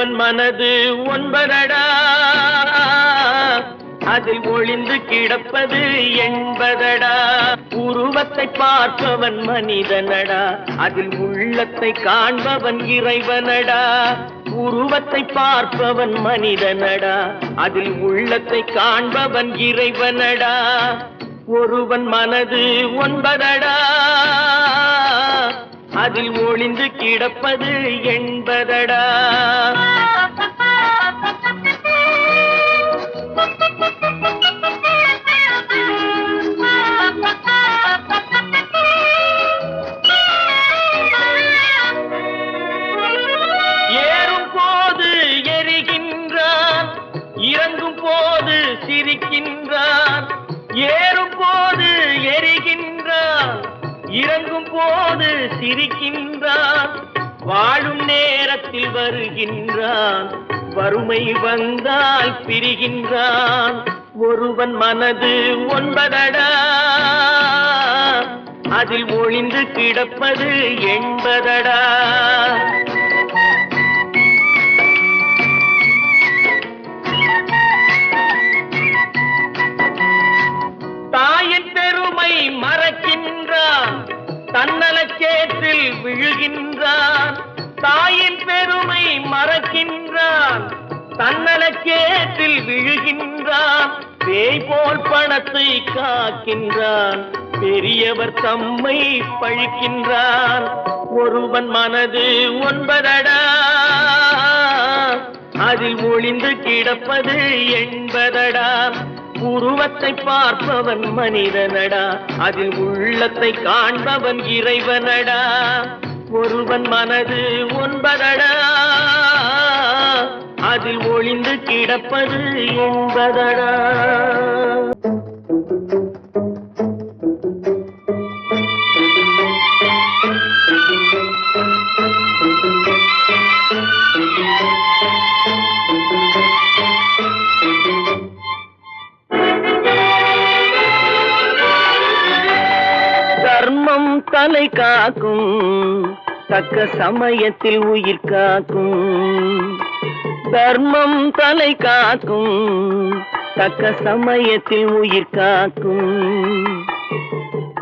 ஒருவன் மனது ஒன்பதடா, அதில் ஒளிந்து கிடப்பது எண்பதடா. உருவத்தை பார்ப்பவன் மனிதனடா, அதில் உள்ளத்தை காண்பவன் இறைவனடா. உருவத்தை பார்ப்பவன் மனிதனடா, அதில் உள்ளத்தை காண்பவன் இறைவனடா. ஒருவன் மனது ஒன்பதடா, அதில் ஒளிந்து கிடப்பது எண்பதடா. ஏறும் போது எரிகின்றான், இறங்கும் போது சிரிக்கின்றான். ஏறும் போது எரிகின்றான், இறங்கும் போது சிரிக்கின்றான். வாழும் நேரத்தில் வருகின்றான், வறுமை வந்தால் பிரிகின்றான். ஒருவன் மனது ஒன்பதடா, அதில் ஒளிந்து கிடப்பது எண்பதடா. தாயின் பெருமை மறக்கின்றான், தன்னலச்சேற்றில் விழுகின்றான். தாயின் பெருமை மறக்கின்றான், தன்னலச்சேற்றில் விழுகின்றான். பேய் போல் பணத்தை காக்கின்றான், பெரியவர் தம்மை பழிக்கின்றான். ஒருவன் மனது ஒன்பதடா, அதில் ஒளிந்து கிடப்பது எண்பதடா. உருவத்தை பார்ப்பவன் மனிதனடா, அதில் உள்ளத்தை காண்பவன் இறைவனடா. ஒருவன் மனது ஒன்பதடா, அதில் ஒளிந்து கிடப்பது எண்பதடா. தர்மம் தலை காக்கும், தக்க சமயத்தில் உயிர் காக்கும். தர்மம் தலை காக்கும், தக்க சமயத்தில் உயிர் காக்கும்.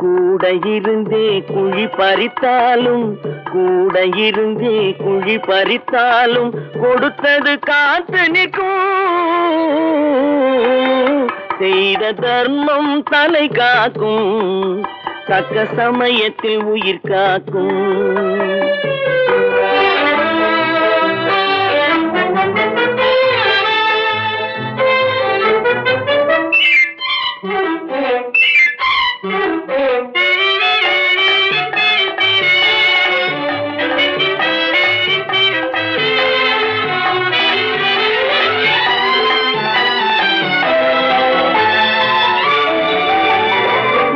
கூட இருந்தே குழி பறித்தாலும், கூட இருந்தே குழி பறித்தாலும் கொடுத்தது காத்து நிற்கும். செய்த தர்மம் தலை காக்கும், தக்க சமயத்தில் உயிர் காக்கும்.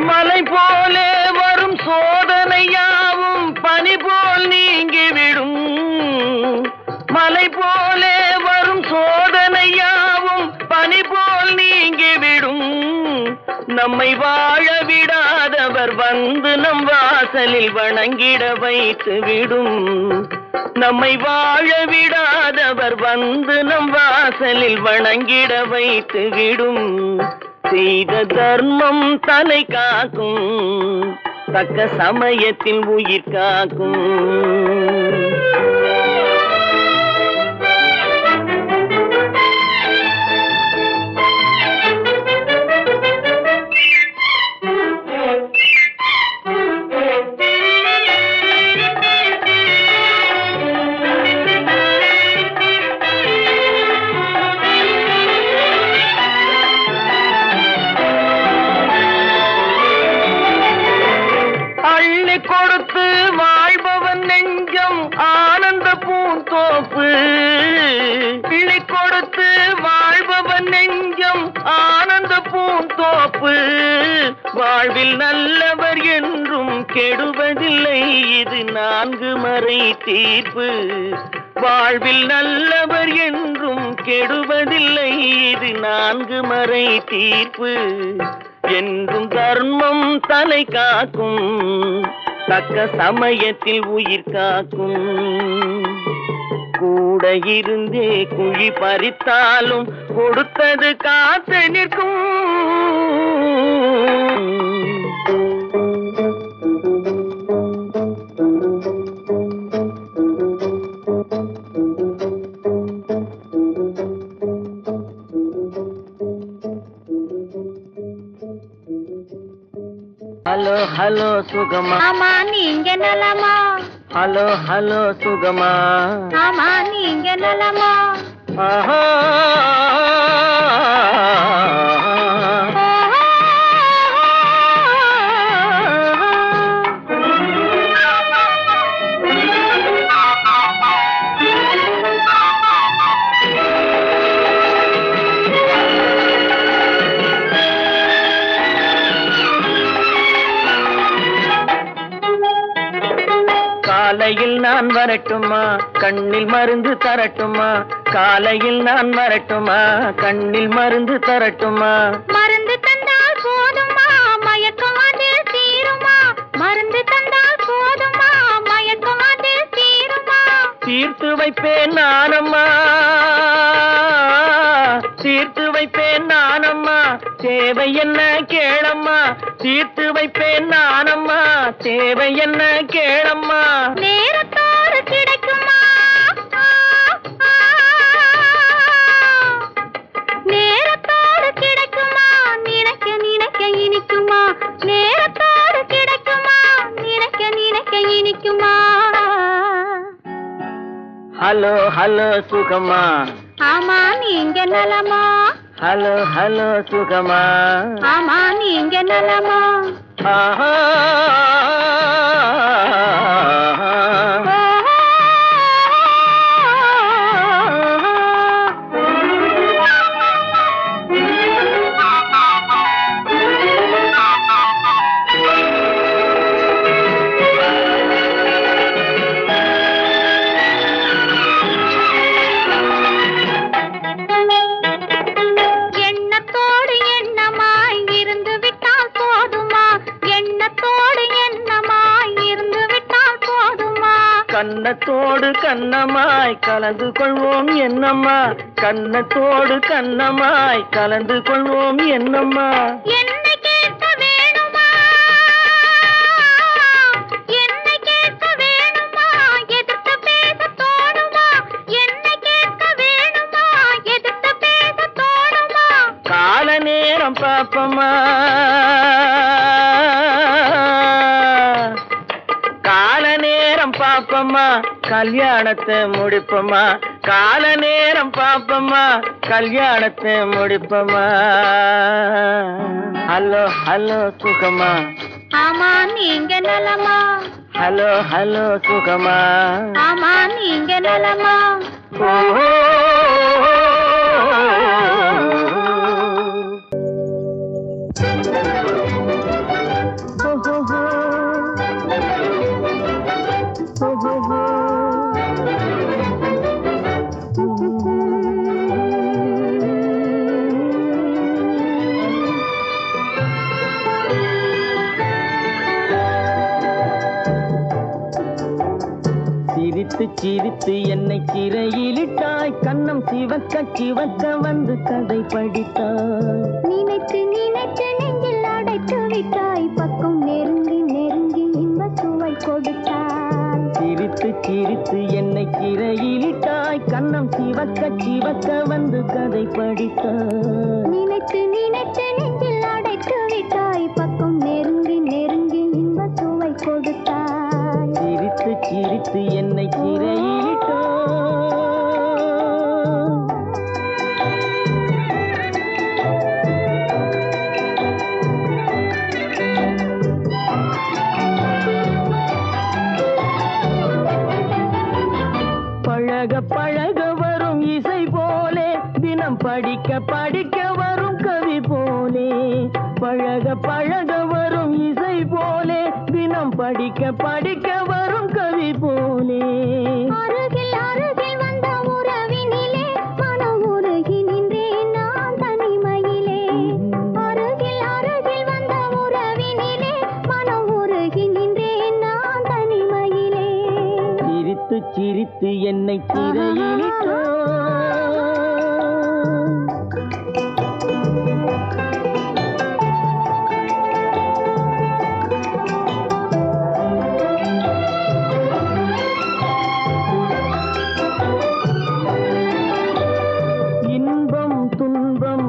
மலை போலே வரும் சோதனையாவும் பனி போல் நீங்கிவிடும். மலை போலே வரும் சோதனையாவும் பனி போல் நீங்கிவிடும். நம்மை வாழ விடாதவர் வந்து நம் வாசலில் வணங்கிட வைத்து விடும். நம்மை வாழ விடாதவர் வந்து நம் வாசலில் வணங்கிட வைத்து விடும். செய்த தர்மம் தலை காக்கும், தக்க சமயத்தில் உயிர் காக்கும். கொடுத்து வாழ்பவன் நெஞ்சம் ஆனந்த பூந்தோப்பு. பிள்ளை கொடுத்து வாழ்பவன் நெஞ்சம் ஆனந்த பூந்தோப்பு. வாழ்வில் நல்லவர் என்றும் கெடுவதில்லை, இது 4 மறை தீர்ப்பு. வாழ்வில் நல்லவர் என்றும் கெடுவதில்லை, இது 4 மறை தீர்ப்பு. என்றும் தர்மம் தலை காக்கும், தக்க சமயத்தில் உயிர் காக்கும். கூட இருந்தே குழி பறித்தாலும் கொடுத்தது காத்து நிற்கும். ஹலோ ஹலோ சுகமா, ஆமா நீங்க நலமா? ஹலோ ஹலோ சுகமா, ஆமா நீங்க நலமா? ஆஹா காலையில் நான் வரட்டுமா, கண்ணில் மருந்து தரட்டுமா? காலையில் நான் வரட்டுமா, கண்ணில் மருந்து தரட்டுமா? மருந்து தந்தால் போதுமா, மயக்கம் அதில் தீருமா? மருந்து தந்தால் போதுமா, மயக்கம் அதில் தீருமா? தீர்த்து வைப்பேன் நானம்மா, தீர்த்து வைப்பேன் நானம்மா, தேவை என்ன கேளம்மா? தீர்த்து வைப்பேன் நானம்மா, தேவை என்ன கேளம்மா? நேரத்தோடு கிடைக்குமா? நேரத்தோடு கிடைக்குமா? நினைக்க நினைக்க இனிக்குமா? நேரத்தோடு கிடைக்குமா? நினைக்க நினைக்க இனிக்குமா? ஹலோ ஹலோ சுகமா, ஆமா நீங்க நலமா? ஹலோ ஹலோ சுகமா, ஆமா நீங்க நலமா? ஆஹா எண்ணத்தோடு எண்ணமாய் இருந்து விட்டால் போதுமா? எண்ணத்தோடு எண்ணமாய் இருந்து விட்டால் போதுமா? கன்னத்தோடு கண்ணமாய் கலந்து கொள்வோம் என்னம்மா? கன்னத்தோடு கண்ணமாய் கலந்து கொள்வோம் என்னம்மா? என்னை கேட்க வேணுமா? என்னை கேட்க வேணுமா? எதிர்த்து பேச தோணுமா? என்னை கேட்க வேணுமா? எதிர்த்து பேச தோணுமா? கால நேரம் பாப்பமா, கால நேரம் பாப்பமா, கல்யாணத்தை முடிப்பமா? கால நேரம் பாப்பமா, கல்யாணத்தை முடிப்பமா? ஹலோ ஹலோ சுகமா, ஆமா நீங்க நலமா? ஹலோ ஹலோ சுகமா, ஆமா நீங்க நலமா? ஓஹோ சிரித்து சிரித்து என்னை சிறையிலிட்டாய், கண்ணம் சிவக்க சிவக்க வந்து கதை படித்தாய். நினைத்து நினைத்து நெஞ்சில் அடைத்து விட்டாய், பக்கம் நெருங்கி நெருங்கி இன்ப சுவை கொடுத்தாய். சிரித்து சிரித்து என்னை சிறையிலிட்டாய், கண்ணம் சிவக்க சிவக்க வந்து கதை படித்தாய். நினைத்து நினைத்து நெஞ்சில் அடைத்து விட்டாய், பக்கம் நெருங்கி நெருங்கி இன்ப சுவை கொடுத்தாய். சிரித்து சிரித்து என்னை சிறையிலிட்டாய். பழக பழக வரும் இசை போலே, தினம் படிக்க படிக்க வரும் கவி போலே. பழக பழக வரும் இசை போலே, தினம் படிக்க படிக்க வரும் கவி போலே. அருகில் அருகில் வந்த உறவினிலே மனம் உருகி நின்றேன் நான் தனிமையிலே. அருகில் அருகில் வந்த உறவினிலே மனம் உருகி நின்றேன் நான் தனிமையிலே. சிரித்து சிரித்து என்னை சிறையிலிட்டாய். இன்பம் துன்பம்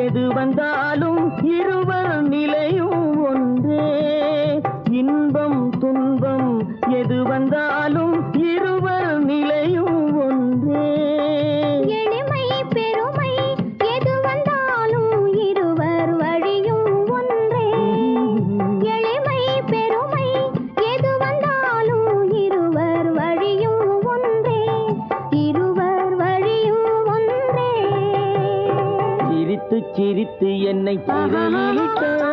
எது வந்தாலும் இருவர் நிலையும் ஒன்றே. இன்பம் துன்பம் எது வந்தாலும் இருவர் நிலையும் ஒன்றே. எளிமை பெருமை எது வந்தாலும் இருவர் வழியும் ஒன்றே. எளிமை பெருமை எது வந்தாலும் இருவர் வழியும் ஒன்றே. இருவர் வழியும் ஒன்றே. சிரித்து சிரித்து என்னை சிறையிலிட்டாய்.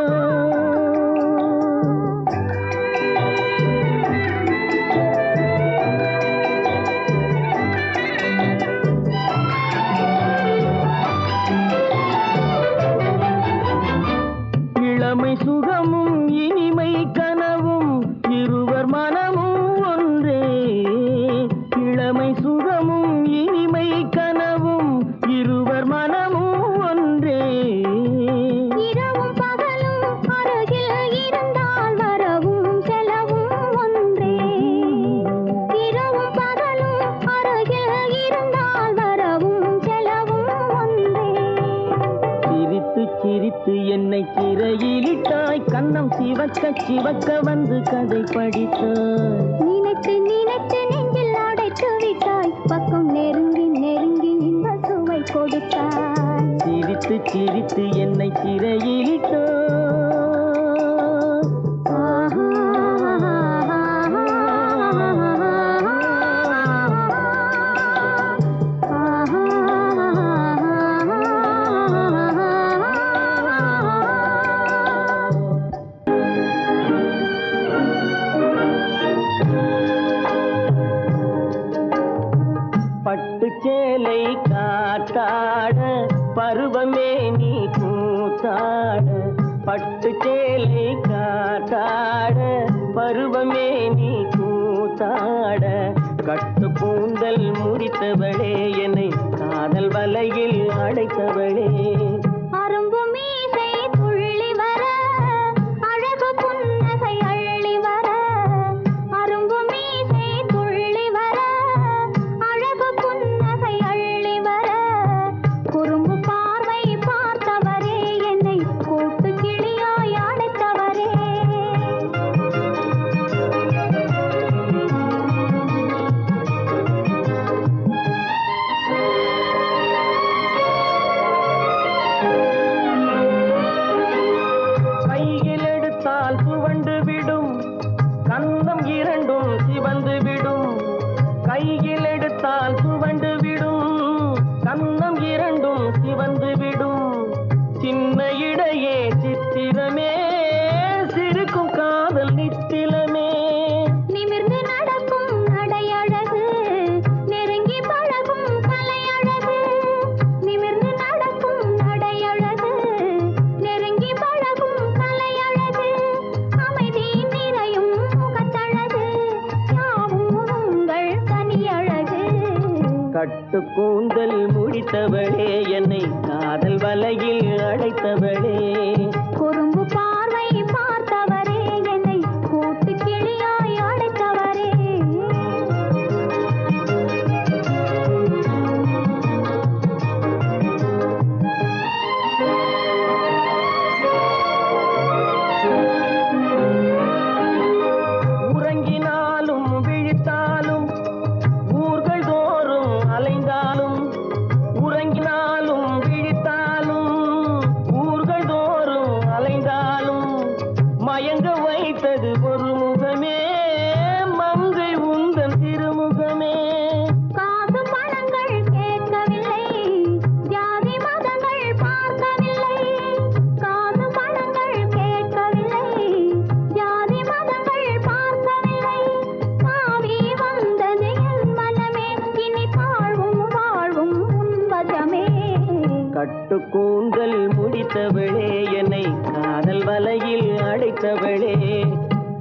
இளமை சுகமும் இனிமை கனவும் இருவர் மனமும் ஒன்றே. இளமை சுகமும் இனிமை கனவும் இருவர் மனமும் ஒன்றே. இரவும் பகலும் அருகில் இருந்தால் வரவும் செலவும் ஒன்றே. இரவும் பகலும் அருகில் இருந்தால் வரவும் செலவும் ஒன்றே. சிரித்து சிரித்து என்னை சிறையிலிட்டாய். கன்னம் சிவக்க சிவக்க வந்து கதை படித்தாய். நினைத்து நினைத்து நெஞ்சில் அடைத்து விட்டாய். பக்கம் நெருங்கி நெருங்கி இன்ப சுவை கொடுத்தாய். சிரித்து சிரித்து என்னை சிறையிலிட்டாய். பட்டு சேலை காத்தாட பருவமே நீ கூத்தாட. பட்டு சேலை காத்தாட பருவமே நீ கூத்தாட. கட்டு கூந்தல் முடித்தவளே என்னை காதல் வலையில் அடைத்தவளே. அரும்பு மீசை துள்ளி வர அழகு புன்னகை அள்ளி வர. அரும்பு மீசை துள்ளி வர அழகு புன்னகை அள்ளி வர. குறும்பு பார்வை பார்த்தவரே என்னை கூட்டு கிளியாய் அடைத்தவரே. கையில் எடுத்தால் துவண்டு விடும் கன்னம் இரண்டும் சிவந்து விடும். கையில் எடுத்தால் துவண்டு விடும் கன்னம் இரண்டும் சிவந்து விடும். சின்ன இடையே சித்திரமே சிரிக்கும் காதல் நித்திலமே. நிமிர்ந்து நடக்கும் நடையழகு நெருங்கி பழகும் கலையழகு. நிமிர்ந்து நடக்கும் நடையழகு நெருங்கி பழகும் கலையழகு. அமைதி நிறையும் முகத்தழகு யாவும் உங்கள் தனியழகு. கட்டு கூந்தல் முடித்தவளே என்னை காதல் வலையில் அடைத்தவளே. குறும்பு பார்வை பார்த்தவரே என்னை கூட்டு கிளியாய் அடைத்தவரே. உறங்கினாலும் விழித்தாலும் ஊர்கள் தோறும் அலைந்தாலும். உறங்கினாலும் விழித்தாலும் ஊர்கள் தோறும் அலைந்தாலும். மயங்க வைத்தது ஒரு முகமே மங்கை உந்தன் திருமுகமே. காசு பணங்கள் கேட்கவில்லை ஜாதி மதங்கள் பார்க்கவில்லை. காசு பணங்கள் கேட்கவில்லை ஜாதி மதங்கள் பார்க்கவில்லை. காவி வந்தது என் மனமே இனி தாழ்வும் வாழ்வும் உன்வசமே. கட்டு கூந்தல் முடித்தவளே என்னை காதல் வலையில் அடைத்தவளே.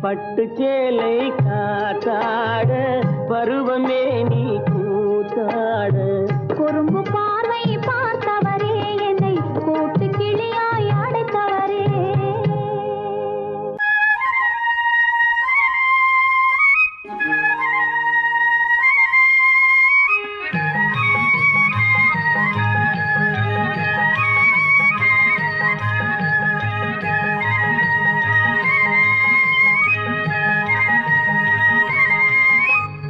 பட்டு சேலை காத்தாட பருவமே நீ கூத்தாட குறும்பு பார்வை பார்த்தவரே என்னை கூட்டு கிளியாய் அடைத்தவரே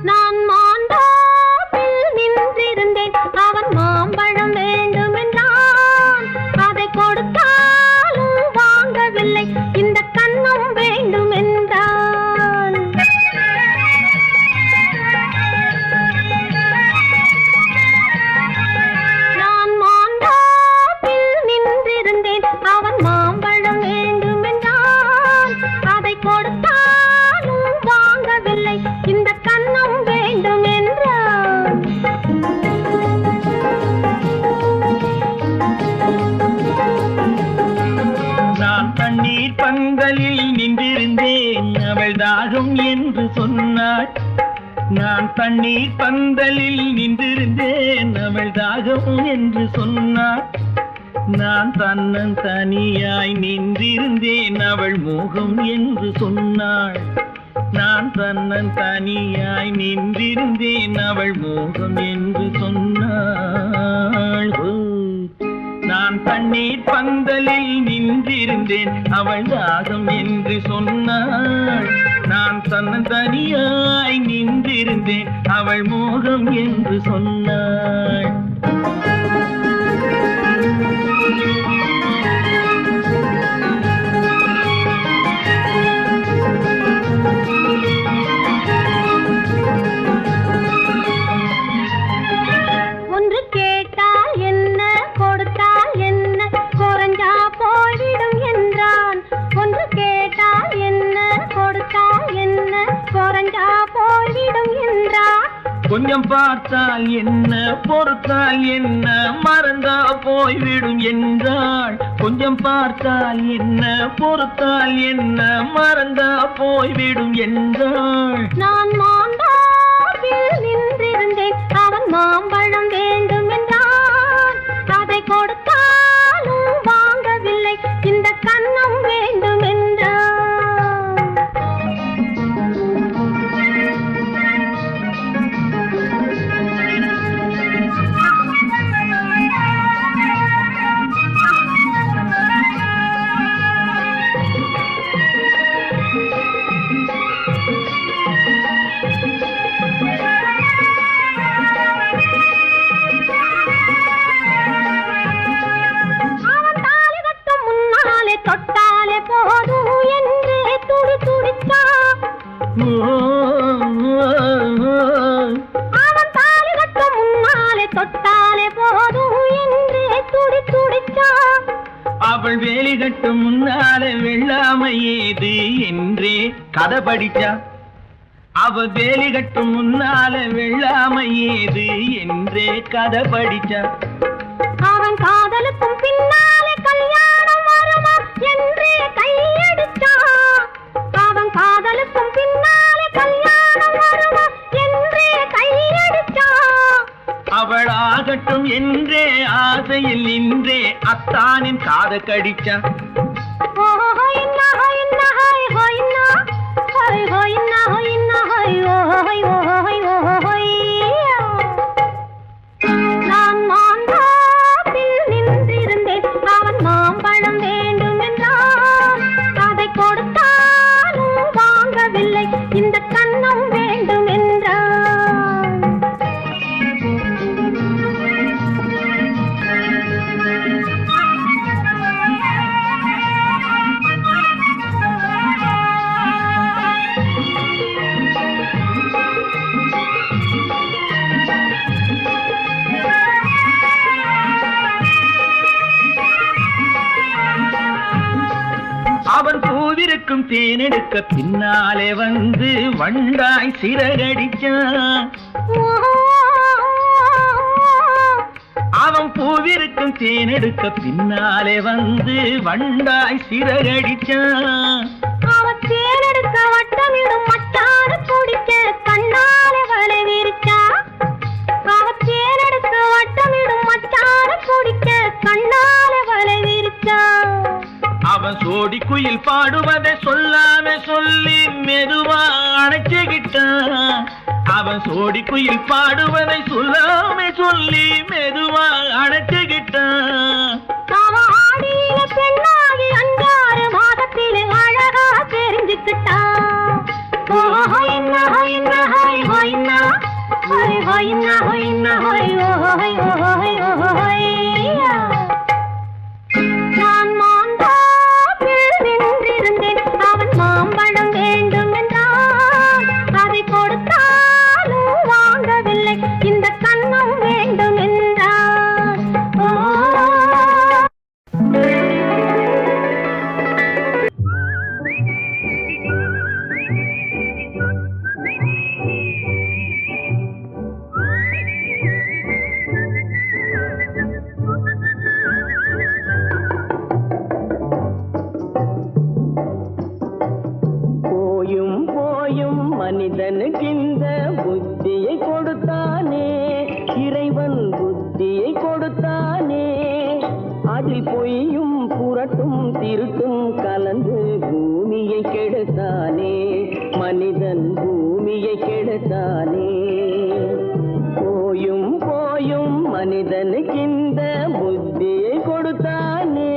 நான் மாந்தோப்பில் நின்றிருந்தேன் அவன் மாம்பழம் வேண்டுமென்றான் அதை கொடுத்தாலும் வாங்கவில்லை இந்த கன்னம் வேண்டுமென்றான் நான் மாந்தோப்பில் நின்றிருந்தேன் அவன் மாம்பழம் வேண்டுமென்றான் அதை கொடுத்தாலும் வாங்கவில்லை இந்த கன்னம் வேண்டும் என்றான் நான் தண்ணீர் பந்தலில் நின்றிருந்தேன் அவள் தாகம் என்று சொன்னாள் நான் தண்ணீர் பந்தலில் நின்றிருந்தேன் அவள் தாகம் என்று சொன்னாள் நான் தன்னன் தனியாய் நின்றிருந்தேன் அவள் மோகம் என்று சொன்னாள் நான் தன்னன் தனியாய் நின்றிருந்தேன் அவள் மோகம் என்று சொன்னாள் நான் தண்ணீர் பந்தலில் நின்றிருந்தேன் அவள் தாகம் என்று சொன்னாள் நான் தன்னன் தனியாய் நின்றிருந்தேன் அவள் மோகம் என்று சொன்னாள் ஒன்று கேட்டால் என்ன கொடுத்தால் என்ன குறைஞ்சா போய்விடும் என்றான் ஒன்று கேட்டால் என்ன கொடுத்தால் என்ன குறைஞ்சா போய்விடும் என்றான் கொஞ்சம் பார்த்தால் என்ன பொறுத்தால் என்ன மறந்தா போய்விடும் என்றாள் கொஞ்சம் பார்த்தால் என்ன பொறுத்தால் என்ன மறந்தா போய்விடும் என்றாள் நான் மாந்தோப்பில் நின்றிருந்தேன் அவன் மாம்பழம் வேண்டும் என்றான் அதை கொடுத்தாலும் வாங்கவில்லை இந்த கன்னம் வேண்டும் என்றான் அவன் தாலி கட்டும் முன்னாலே தொட்டாலே போதும் என்றே துடி துடித்தான் அவன் தாலி கட்டும் முன்னாலே தொட்டாலே போதும் என்றே துடி துடித்தான் அவள் வேலி கட்டும் முன்னாலே வெள்ளாமை ஏது என்றே கதை படிச்சா அவள் வேலி கட்டும் முன்னாலே வெள்ளாமை ஏது என்றே கதை படிச்சா அவன் காதலுக்கும் பின்னாலே கல்யாணம் வருமா என்றே கையடித்தான் அவன் காதலுக்கும் பின்னாலே கல்யாணம் வருமா என்றே கையடித்தான் அவள் ஆகட்டும் என்றே ஆசையில் நின்றே அத்தானின் காத கடிச்சா நான் மாந்தோப்பில் நின்றிருந்தேன் அவன் மாம்பழம் வேண்டும் என்றான் அதை கொடுத்தாலும் வாங்கவில்லை இந்த கன்னம் வேண்டும் என்றான் அவன் பூவிருக்கும் தேனெடுக்க பின்னாலே வந்து வண்டாய் சிறகடிச்சான் அவன் பூவிருக்கும் தேனெடுக்க பின்னாலே வந்து வண்டாய் சிறகடிச்சான் அவன் தேனெடுக்க வட்டமிடும் மட்டாறு குடிக்க கண்ணாலே வலை சோடி குயில் பாடுவதை சொல்லாம சொல்லி மெதுவா அணைச்சுக்கிட்டான். அவன் சோடி குயில் பாடுவதை சொல்லாம சொல்லி மெதுவா அணைச்சுக்கிட்டான். பெண்ணாகி 5 மாதத்திலே அழகா தெரிஞ்சுக்கிட்டான். நான் மாந்தாப்பில் நின்றிருந்தேன். அவன் மாம்பழம் வேண்டும் என்றான். அதை கொடுத்தாலும் வாங்கவில்லை. இந்த கண்ணம் வேண்டும் என்றான். மனிதனுக்கு இந்த புத்தியை கொடுத்தானே, இறைவன் புத்தியை கொடுத்தானே. அதில் பொய்யும் புரட்டும் திருட்டும் கலந்து பூமியை கெடுத்தானே, மனிதன் பூமியை கெடுத்தானே. போயும் போயும் மனிதனுக்கு இந்த புத்தியை கொடுத்தானே.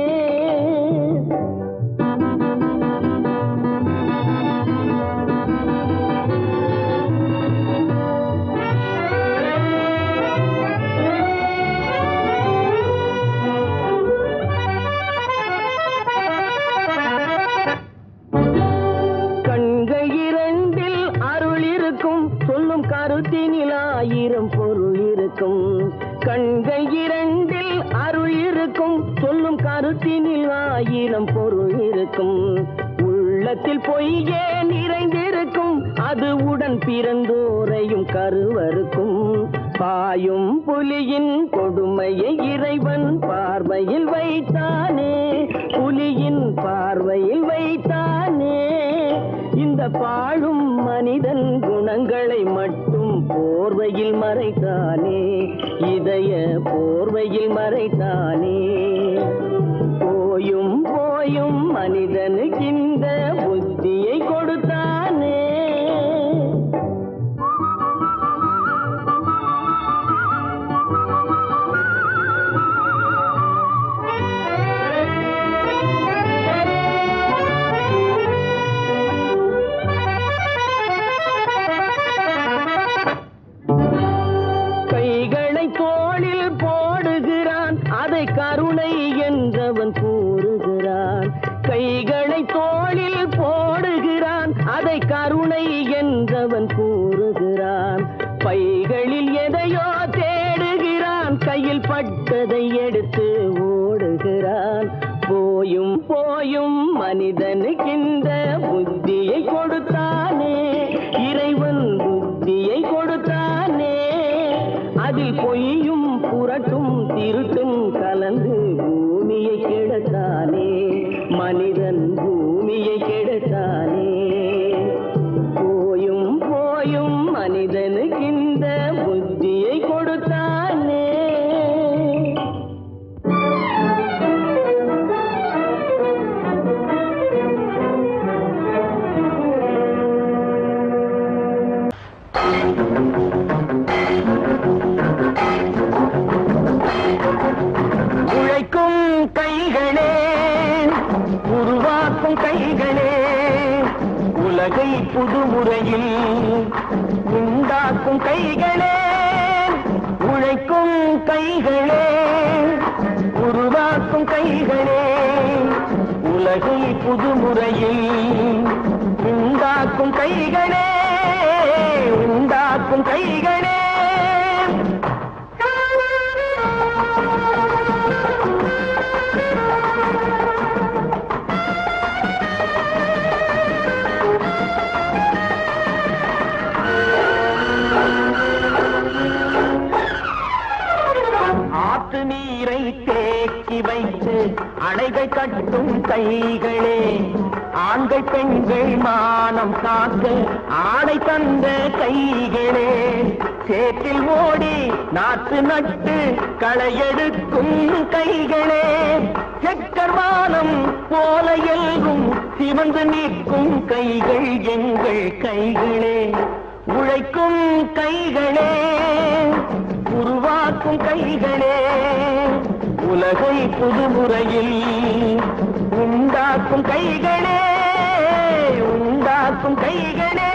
கருத்தினில் 1000 பொருள் இருக்கும். கண்கள் 2 அருள் இருக்கும். சொல்லும் கருத்தினில் 1000 பொருள் இருக்கும். உள்ளத்தில் பொய்யே நிறைந்திருக்கும். அது உடன் பிறந்தோரையும் கருவருக்கும். பாயும் புலியின் கொடுமையை இறைவன் பார்வையில் வைத்தானே, புலியின் பார்வையில் வைத்தானே. இந்த பாழும் மனிதன் குணங்களை மட்டும் போர்வையில் மறைத்தானே, இதய போர்வையில் மறைத்தானே. போயும் போயும் மனிதனுக்கு இந்த புத்தியை கொடுத்தானே. தோளில் போடுகிறான், அதை கருணை என்றவன் கூறுகிறான். கைகளை தோளில் போடுகிறான், அதை கருணை என்றவன் கூறுகிறான். பைகளில் எதையோ தேடுகிறான், கையில் பட்டதை எடுத்து ஓடுகிறான். போயும் போயும் மனிதனுக்கு இந்த புத்தியை கொடுத்தானே, இறைவன் புத்தியை கொடுத்தானே. அதில் பொய்யும் புரட்டும் திருட்டும் கலந்து பூமியை கெடுத்தானே, மனிதன் பூமியை கெடுத்தானே. போயும் போயும் மனிதனுக்கு இந்த புத்தியை கொடுத்தானே. கைகளே, உருவாக்கும் கைகளே, உலகை புதுமுறையில் உண்டாக்கும் கைகளே. உழைக்கும் கைகளே, உருவாக்கும் கைகளே, உலகை புதுமுறையில் உண்டாக்கும் கைகளே, உண்டாக்கும் கைகளே. ஆற்று நீரை தேக்கி வைத்து அணைகள் கட்டும் கைகளே, ஆண்கள் பெண்கள் மானம் காக்க ஆடை தந்த கைகளே, சேற்றில் ஓடி நாற்று நட்டு களையெடுக்கும் கைகளே, செக்கர்வானம் போல எல்கும் சிவந்து நிற்கும் கைகள் எங்கள் கைகளே, உழைக்கும் கைகளே, உருவாக்கும் கைகளே, உலகை புதுமுறையில் உண்டாக்கும் கைகளே, உண்டாக்கும் கைகளே.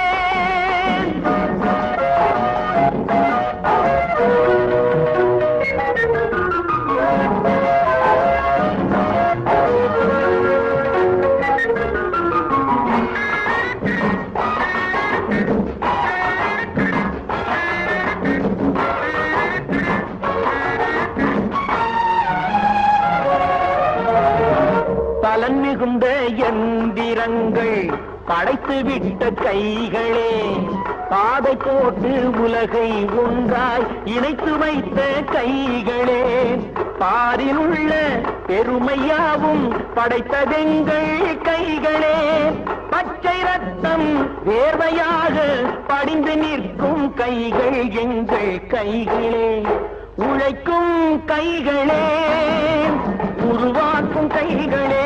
பலன் மிகுந்த எந்திரங்கள் படைத்து விட்ட கைகளே, பாதை போட்டு உலகை ஒன்றாய் இணைத்து வைத்த கைகளே, பாரில் உள்ள பெருமையாவும் படைத்ததெங்கள் கைகளே, பச்சை ரத்தம் வேர்வையாக படிந்து நிற்கும் கைகள் எங்கள் கைகளே, உழைக்கும் கைகளே, உருவாக்கும் கைகளே,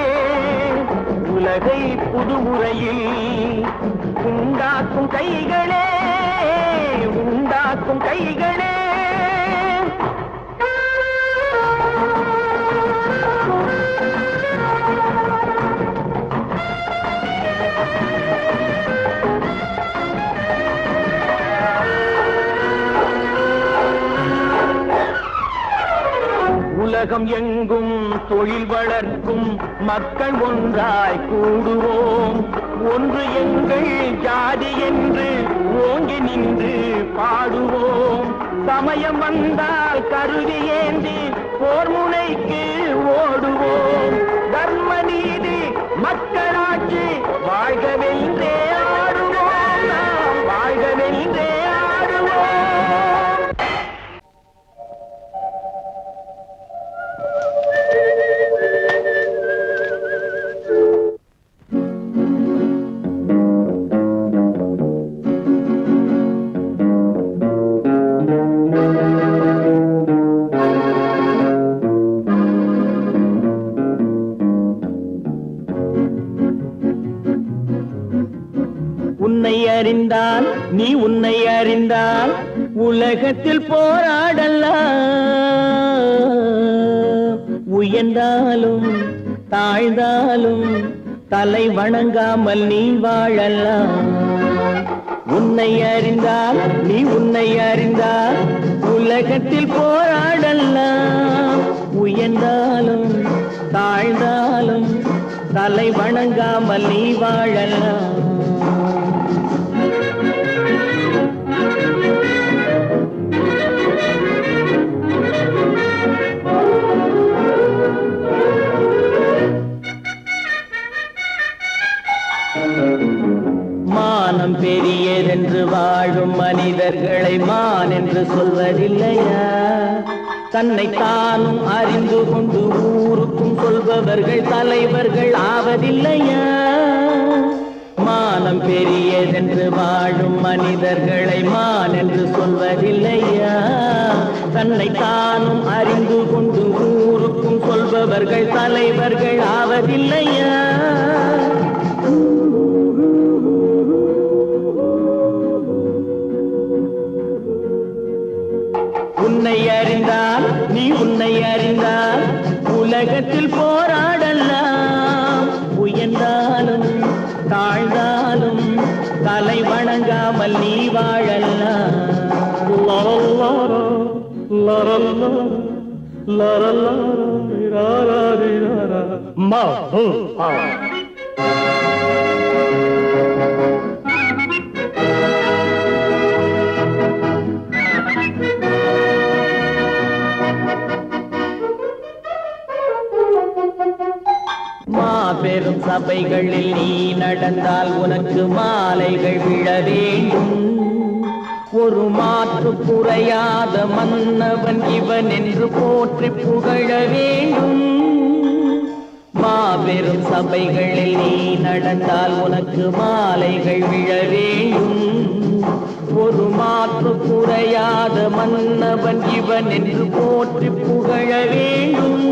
உலகை புதுமுறையில் உண்டாக்கும் கைகளே, உண்டாக்கும் கைகளே. உலகம் எங்கும் தொழில் வளர்க்கும் மக்கள் ஒன்றாய் கூடுவோம், ஒன்று எங்கள் ஜாதி என்று ஓங்கி நின்று பாடுவோம், சமயம் வந்தால் கருவி ஏந்தி போர் முனைக்கு ஓடுவோம், தர்ம நீதி மக்களாட்சி வாழ்கவென்றே ஆடுவோம், நாம் வாழ்கவென்றே ஆடுவோம். உன்னை அறிந்தால் நீ உன்னை அறிந்தால் உலகத்தில் போராடலாம், உயர்ந்தாலும் தாழ்ந்தாலும் தலை வணங்காமல் நீ வாழலாம். உன்னை அறிந்தால் நீ உன்னை அறிந்தால் உலகத்தில் போராடலாம், உயர்ந்தாலும் தாழ்ந்தாலும் தலை வணங்காமல் நீ வாழலாம். மானம் பெரியதென்று வாழும் மனிதர்களை மான் என்று சொல்வதில்லையா, தன்னை தானும் அறிந்து கொண்டு ஊருக்கும் சொல்பவர்கள் தலைவர்கள் ஆவதில்லையா. மானம் பெரியதென்று வாழும் மனிதர்களை மான் என்று சொல்வதில்லையா, தன்னை தானும் அறிந்து கொண்டு ஊருக்கும் சொல்பவர்கள் தலைவர்கள் ஆவதில்லையா. உன்னை அறிந்தால் நீ உன்னை அறிந்தால் உலகத்தில் போராடலாம், உயர்ந்தாலும் தாழ்ந்தாலும் தலை வணங்காமல் நீ வாழலாம். மாபெரும் சபைகளில் நீ நடந்தால் உனக்கு மாலைகள் விழ வேண்டும், ஒரு மாற்று குறையாத மன்னவன் இவன் என்று போற்றி புகழ வேண்டும். மாபெரும் சபைகளில் நீ நடந்தால் உனக்கு மாலைகள் விழ வேண்டும். ஒரு மாற்று குறையாத மன்னவன் இவன் என்று போற்றி புகழ வேண்டும்.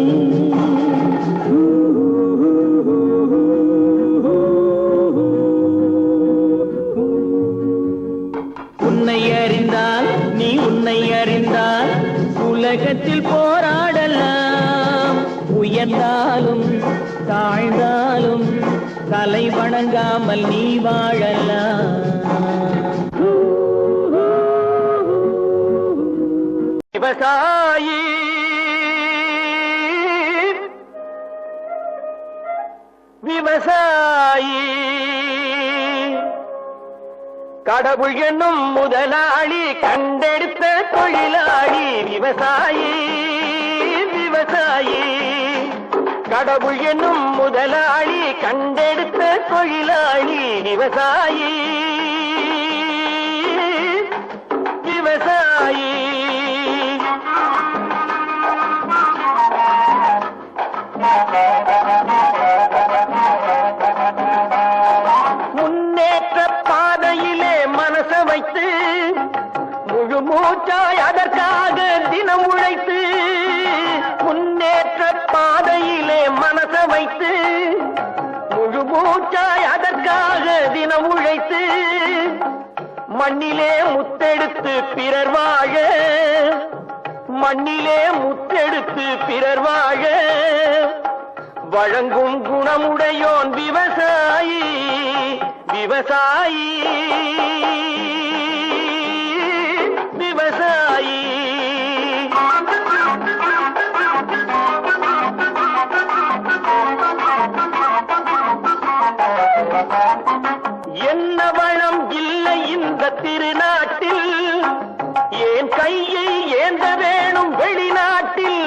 உன்னை அறிந்தால் நீ உன்னை அறிந்தால் உலகத்தில் போராடலாம். உயர்ந்தாலும் தாழ்ந்தாலும் தலை வணங்காமல் நீ வாழலாம். விவசாயி விவசாயி கடவுள் என்னும் முதலாளி கண்டெடுத்த தொழிலாளி. விவசாயி விவசாயி கடவுள் என்னும் முதலாளி கண்டெடுத்த தொழிலாளி. விவசாயி விவசாயி முன்னேற்ற பாதையிலே மனச வைத்து முழு மூச்சாய் அதற்காக தினம் உழைத்து. முன்னேற்ற பாதையிலே மனச வைத்து முழு மூச்சாய் அதற்காக தினம் உழைத்து. மண்ணிலே முத்தெடுத்து பிறர் வாழ மண்ணிலே முத்தெடுத்து பிறர் வாழ வழங்கும் குணமுடையோன் விவசாயி. விவசாயி விவசாயி என்ன வளம் இல்லை இந்த திருநாட்டில், ஏன் கையை ஏந்த வேணும் வெளிநாட்டில்.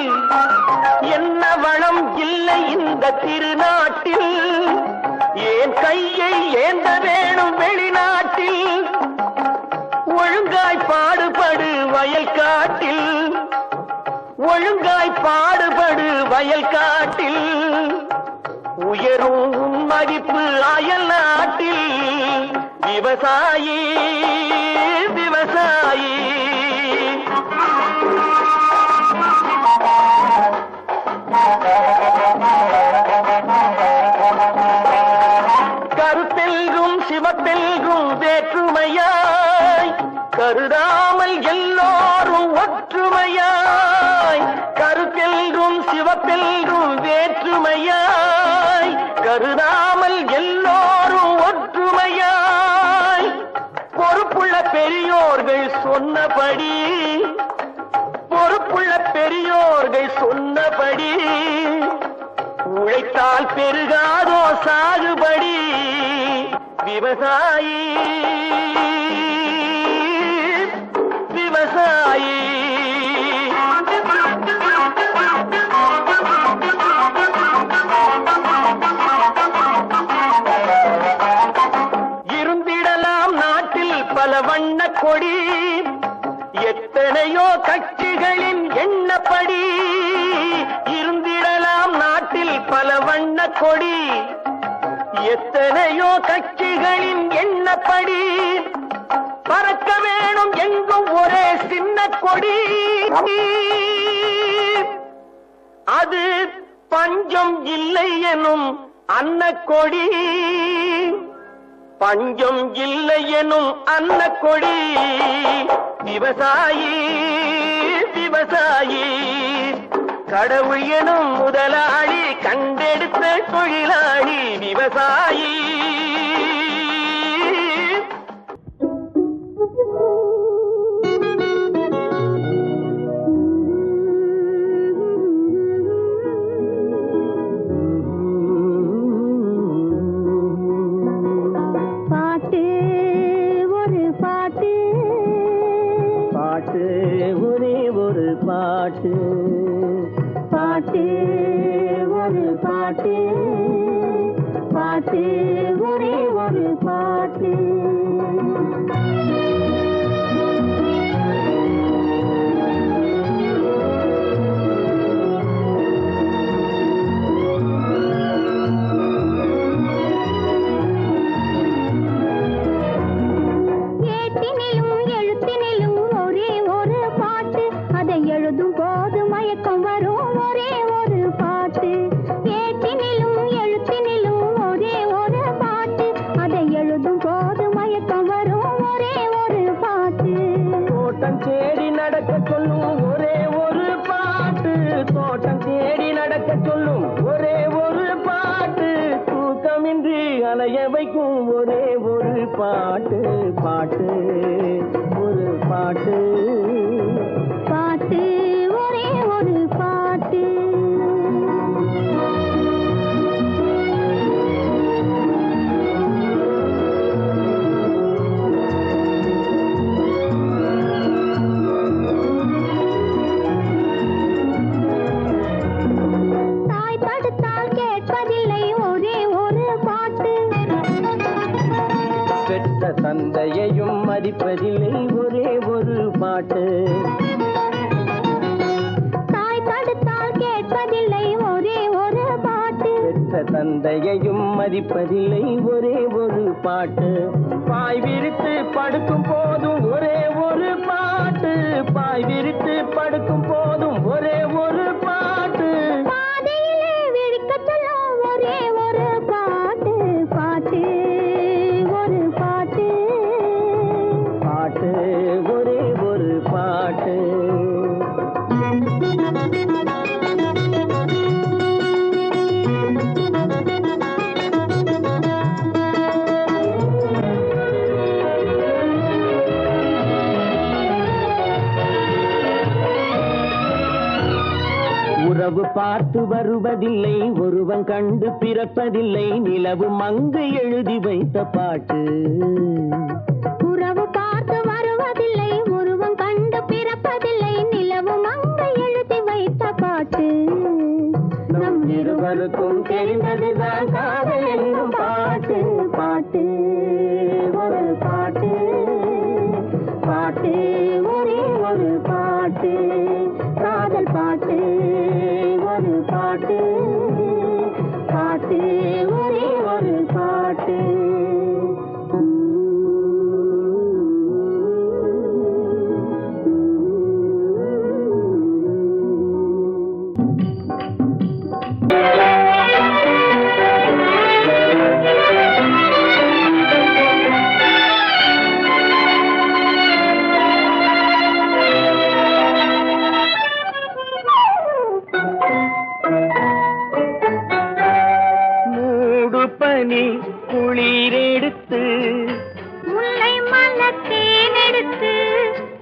என்ன வளம் இல்லை இந்த திருநாட்டில், ஏன் கையை ஏந்த வேணும் வெளிநாட்டில். ஒழுங்காய் பாடுபடு வயல் காட்டில், ஒழுங்காய் பாடுபடு வயல் காட்டில். உயரும் உன் மதிப்பு அயல் நாட்டில். விவசாயி விவசாயி கருத்தெல்கும் சிவத்தெல்கும் வேற்றுமையாய் கருதாமல் எல்லோரும் ஒற்றுமையாய். கருத்தெல்கும் சிவத்தெல்கும் வேற்றுமையாய் கருதாமல் எல்லோரும் ஒற்றுமையாய். பொறுப்புள்ள பெரியோர்கள் சொன்னபடி, பொறுப்புள்ள பெரியோர்கள் சொன்னபடி உழைத்தால் பெருகாதோ சாகுபடி. விவசாயி விவசாயி இருந்திடலாம் நாட்டில் பல வண்ண கொடி. எத்தனையோ கட்சிகளின் எண்ணப்படி. இருந்திடலாம் நாட்டில் பல வண்ண கொடி. எத்தனையோ கட்சிகளின் எண்ணப்படி. பறக்க வேணும் எங்கும் ஒரே சின்ன கொடி. அது பஞ்சம் இல்லை எனும் அன்னக்கொடி. பஞ்சம் இல்லை எனும் அன்னக்கொடி. விவசாயி விவசாயி கடவுள் எனும் முதலாளி கண்டெடுத்த தொழிலாளி. விவசாயி பாட்டு ஒரு பாட்டு, பாட்டு ஒரே ஒரு பாட்டு. பாட்டு ஒரு பாட்டு, பாட்டு ஒரே ஒரு பாட்டு. பாட்டு பாட்டு ஒரு பாட்டு பாட்டு ஒரே ஒரு பாட்டு. தாய் தடுத்தால் கேட்பதில்லை ஒரே ஒரு பாட்டு. பெற்ற தந்தையையும் மதிப்பதில்லை ஒரே ஒரு பாட்டு. தாய் தடுத்தால் கேட்பதில்லை ஒரே ஒரு பாட்டு. பெற்ற தந்தையையும் மதிப்பதில்லை ஒரே ஒரு பாட்டு. பாய் விரித்து படுக்கும் போதும் ஒரே ஒரு பாட்டு. பாய் விரித்து படுக்கும் போதும் ஒரே ஒரு பாட்டு. பாதையிலே விழிக்கச் சொல்லும் ஒரே ஒரு பாட்டு. பாட்டு ஒரு பாட்டு. பாட்டு ஒரே ஒரு பாட்டு. உறவு பார்த்து வருவதில்லை ஒருவன் கண்டு பிறப்பதில்லை நிலவு மங்கு எழுதி வைத்த பாட்டு. உறவு பார்த்து வருவதில்லை ஒருவன் கண்டு பிறப்பதில்லை நிலவு மங்க எழுதி வைத்த பாட்டு. நம் இருவருக்கும் தெரிந்ததுதான் காதல் என்னும் பாட்டு. பாட்டு ஒரு பாட்டு. பாட்டு ஒரே ஒரு பாட்டு. காதல் பாட்டு ஒரு பாட்டு. பாட்டு ஒரே ஒரு பாட்டு. பனி குளிரெடுத்து முல்லை மலர் தேனெடுத்து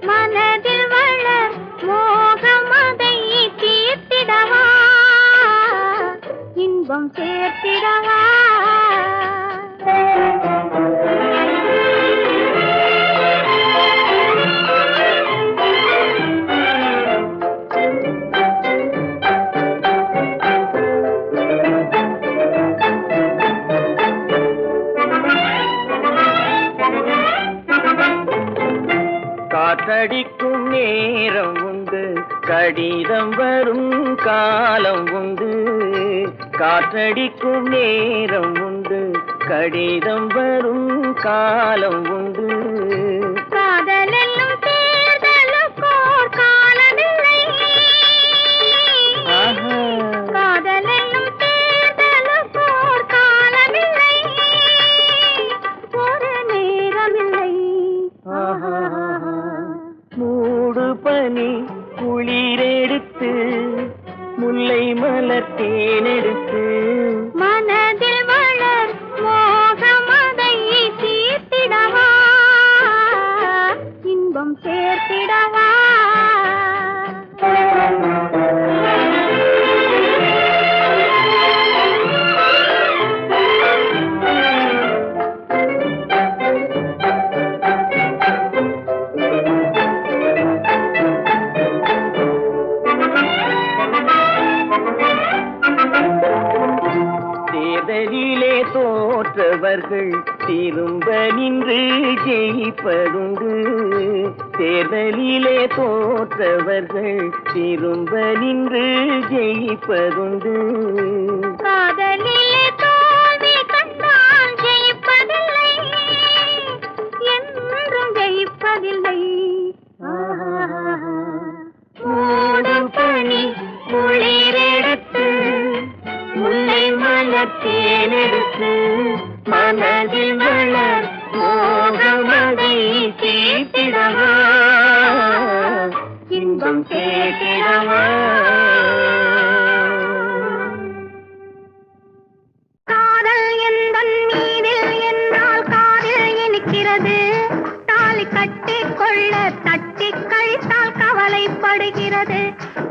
மனதில் வளர் மோகமதை தீர்த்திடவா இன்பம் சேர்த்திடவா. காற்றடிக்கும் நேரம் உண்டு கடிதம் வரும் காலம் உண்டு. காற்றடிக்கும் நேரம் உண்டு கடிதம் வரும் காலம் உண்டு. காதலென்னும் தேர்தலுக்கோர் காலமில்லை. காதலென்னும் தேர்தலுக்கோர் காலமில்லை. ஒரு நேரமில்லை. மூடு பனி குளிரெடுத்து முல்லை மலர் தேனெடுத்து மனதில் வளர் மோகமதை தீர்த்திடவா இன்பம் சேர்த்திடவா. தேர்தலிலே தோற்றவர்கள் திரும்ப நின்று ஜெயிப்பதுண்டு. தேர்தலிலே தோற்றவர்கள் திரும்ப நின்று ஜெயிப்பதுண்டு. காதலிலே தோல்வி கண்டால் ஜெயிப்பதில்லை என்றும் ஜெயிப்பதில்லை. மூடும் பனி குளிரெடுத்து முல்லை மலர் தேனெடுத்து மனதில் வளர் மோகமதை தீர்த்திடவா இன்பம் சேர்த்திடவா. காதல் எந்தன் மீதில் என்னால் காதில் இனிக்க படுகிறது,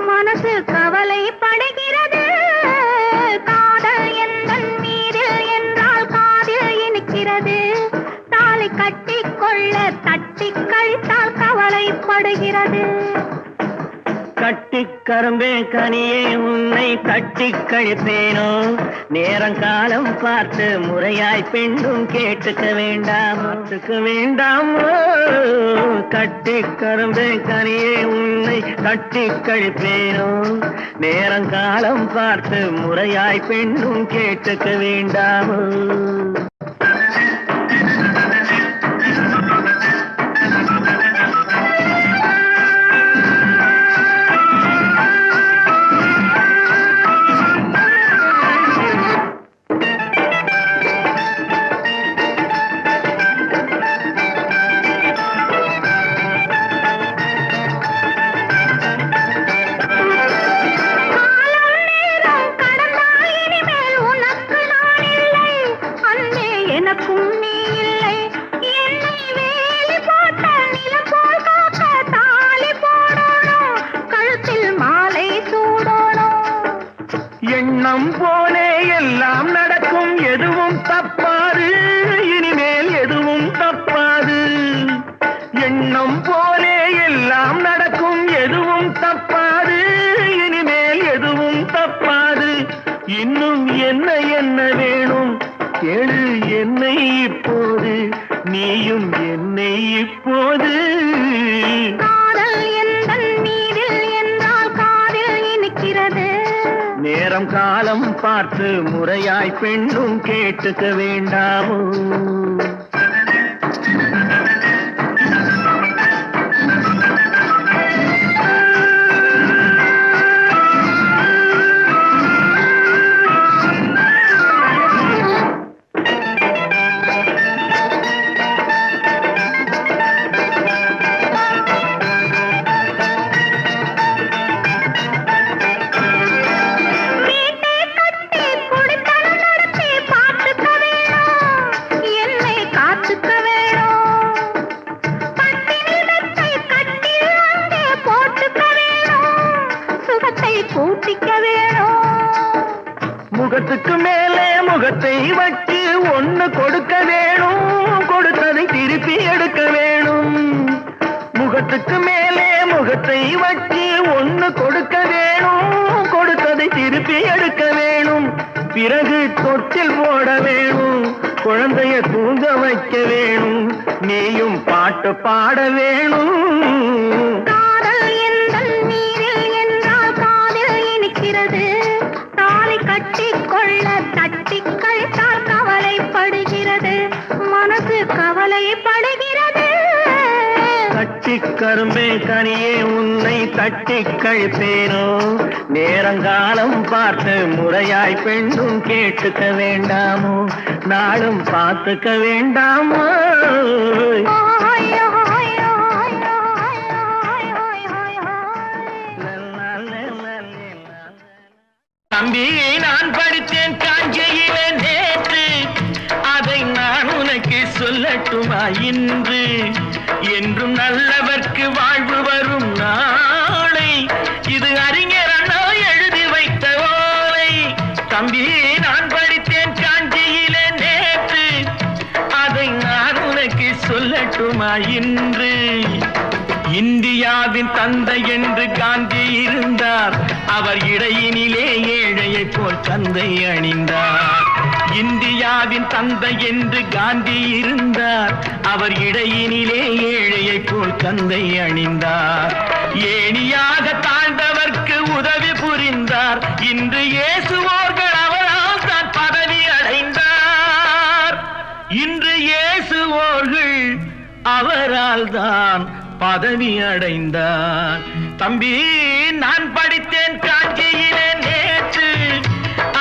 மனசு கவலைப்படுகிறது. காதல் எந்தன் மீதில் என்றால் காதில் இனிக்கிறது. தாலி கட்டிக்கொள்ள தட்டி கழித்தால் கவலைப்படுகிறது. கட்டிக் கரும்பே கனியே உன்னை தட்டிக் கழிப்பேனோ, நேரங்காலம் பார்த்து முறையாய் பெண்ணும் கேட்டுக்க வேண்டாமோ. கட்டிக் கரும்பே கனியே உன்னை தட்டிக் கழிப்பேனோ, நேரங்காலம் பார்த்து முறையாய் பெண்ணும் கேட்டுக்க வேண்டாமோ. எண்ணம் போலே எல்லாம் நடக்கும், எதுவும் தப்பாது, இனிமேல் எதுவும் தப்பாது. எண்ணம் போலே எல்லாம் நடக்கும், எதுவும் தப்பாது, இனிமேல் எதுவும் தப்பாது. இன்னும் என்ன என்ன வேணும் கேளு என்னை இப்போது, நீயும் என்னை இப்போது. காதல் எந்தன் மீதில் என்றால் காதில் இனிக்கிறது. நேரம் காலம் பார்த்து முறையாய் பெண்ணும் கேட்டுக்க வேண்டாமோ. முகத்துக்கு மேலே முகத்தை வச்சு ஒண்ணு கொடுக்க வேணும், கொடுத்ததை திருப்பி எடுக்க வேணும். முகத்துக்கு மேலே முகத்தை வச்சு ஒண்ணு கொடுக்க வேணும், கொடுத்ததை திருப்பி எடுக்க வேணும். பிறகு தொட்டில் போட வேணும், குழந்தைய தூங்க வைக்க வேணும், நீயும் பாட்டு பாட வேணும். காதல் எந்தன் மீதில் என்றால் காதில் இனிக்கிறது. தாலி கட்டிக்கொள்ள தட்டி கழித்தால் கவலைப்படுகிறது, மனசு கவலைப்படுகிறது. கட்டிக் கரும்பே கனியே உன்னை தட்டிக் கழிப்பேனோ, நேரங்காலம் பார்த்து முறையாய் பெண்ணும் கேட்டுக்க வேண்டாமோ, நாளும் பார்த்துக்க வேண்டாமோ. தம்பி நான் படித்தேன் காஞ்சியிலே நேற்று, அதை நான் உனக்கு சொல்லட்டுமா இன்று. என்றும் நல்லவர்க்கு வாழ்வு வரும் நாளை, இது அறிஞர் அண்ணா எழுதி வைத்த ஓலை. தம்பி நான் படித்தேன் காஞ்சியிலே நேற்று, அதை நான் உனக்கு சொல்லட்டுமா இன்று. இந்தியாவின் தந்தை என்று காந்தி இருந்தார், அவர் இடையினிலே ஏழையை போல் தந்தை அணிந்தார். இந்தியாவின் தந்தை என்று காந்தி இருந்தார், அவர் இடையினிலே ஏழையை போல் தந்தை அணிந்தார். ஏணியாக தாழ்ந்தவர்க்கு உதவி புரிந்தார், இன்று இயேசுவோர்கள் அவரால் தான் பதவி அடைந்தார். இன்று இயேசுவோர்கள் அவரால் தான் பதவி அடைந்தார். தம்பி நான் படித்தேன் காஞ்சியிலே நேற்று,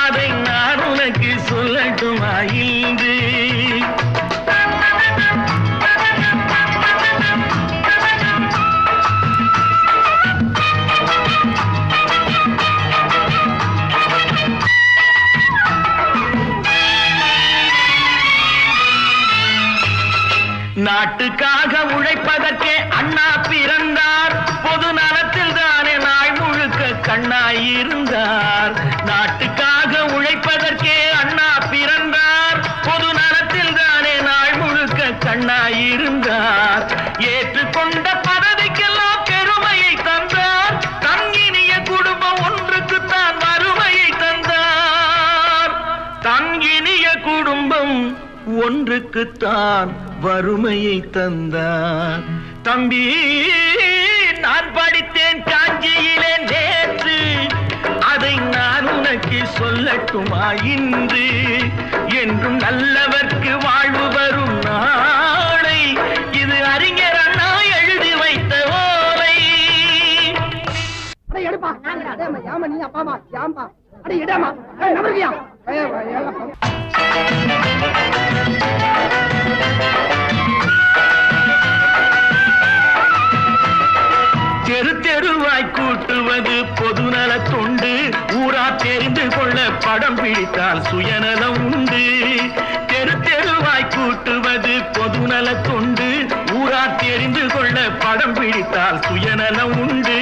அதை நான் உனக்கு சொல்லட்டுமா இன்று. நாட்டுக்காக உழைப்பதற்கே அண்ணா பிறந்தார், பொது நலத்தில் தான் கண்ணாயிருந்தார். நாட்டுக்காக உழைப்பதற்கே அண்ணா பிறந்தார். பொது நலத்தில் தானே நாள் முழுக்க கண்ணாயிருந்தார். ஏற்றுக்கொண்ட பதவிக்கெல்லாம் பெருமையை தந்தார். தங்கினிய குடும்பம் ஒன்றுக்குத்தான் வறுமையை தந்தார். தங்கினிய குடும்பம் ஒன்றுக்குத்தான் வறுமையை தந்தார். தம்பி, நான் படித்தேன் காஞ்சியிலே நேற்று, அதை நான் உனக்கு சொல்லட்டுமா இன்று? என்றும் நல்லவர்க்கு வாழ்வு வரும் நாளை, இது அறிஞர் அண்ணா எழுதி வைத்த ஓலை. தெரு தெருவாய் கூட்டுவது பொதுநல தொண்டு. ஊரா தெரிந்து கொள்ள படம் பிடித்தால் சுயநலம் உண்டு. தெரு தெருவாய் கூட்டுவது பொதுநல தொண்டு. ஊரா தெரிந்து கொள்ள படம் பிடித்தால் சுயநலம் உண்டு.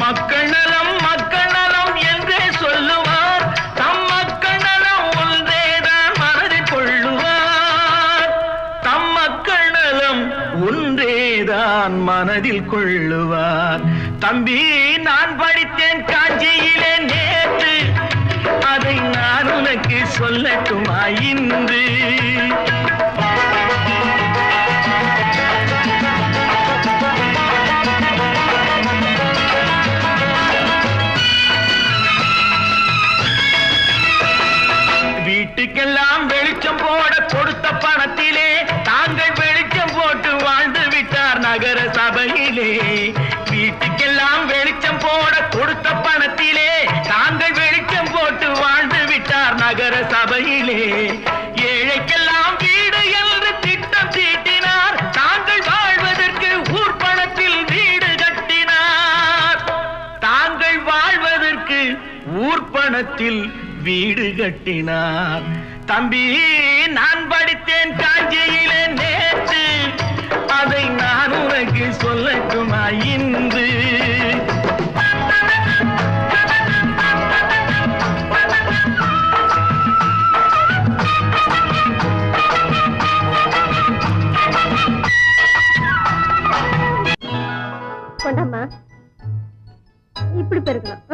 மக்கள் நலம் மக்கள் நலம் என்றே சொல்லுவார். தம் மக்கள் நலம் ஒன்றேதான் மனதில் கொள்ளுவார். தம் மக்கள் நலம் ஒன்றேதான் மனதில் கொள்ளுவார். தம்பி, நான் படித்தேன் காஞ்சியிலே நேற்று, அதை நான் உனக்கு சொல்லட்டுமா இன்று? வீட்டுக்கெல்லாம் வெளிச்சம் போட கொடுத்த பணத்திலே தாங்கள் வெளிச்சம் போட்டு வாழ்ந்து விட்டார் நகர சபையிலே. வீட்டுக்கெல்லாம் வெளிச்சம் போட கொடுத்த பணத்திலே தாங்கள் வெளிச்சம் போட்டு வாழ்ந்து விட்டார் நகர சபையிலே. ஏழைக்கெல்லாம் வீடு என்று திட்டம் தீட்டினார். தாங்கள் வாழ்வதற்கு ஊர்பணத்தில் வீடு கட்டினார். தாங்கள் வாழ்வதற்கு ஊர்பணத்தில் வீடு கட்டினார். தம்பி, நான் படித்தேன் காஞ்சியிலே நேற்று, அதை நான் உனக்கு சொல்லட்டுமா இன்று? கொண்டாமா, இப்படி பெருக்கலாம்.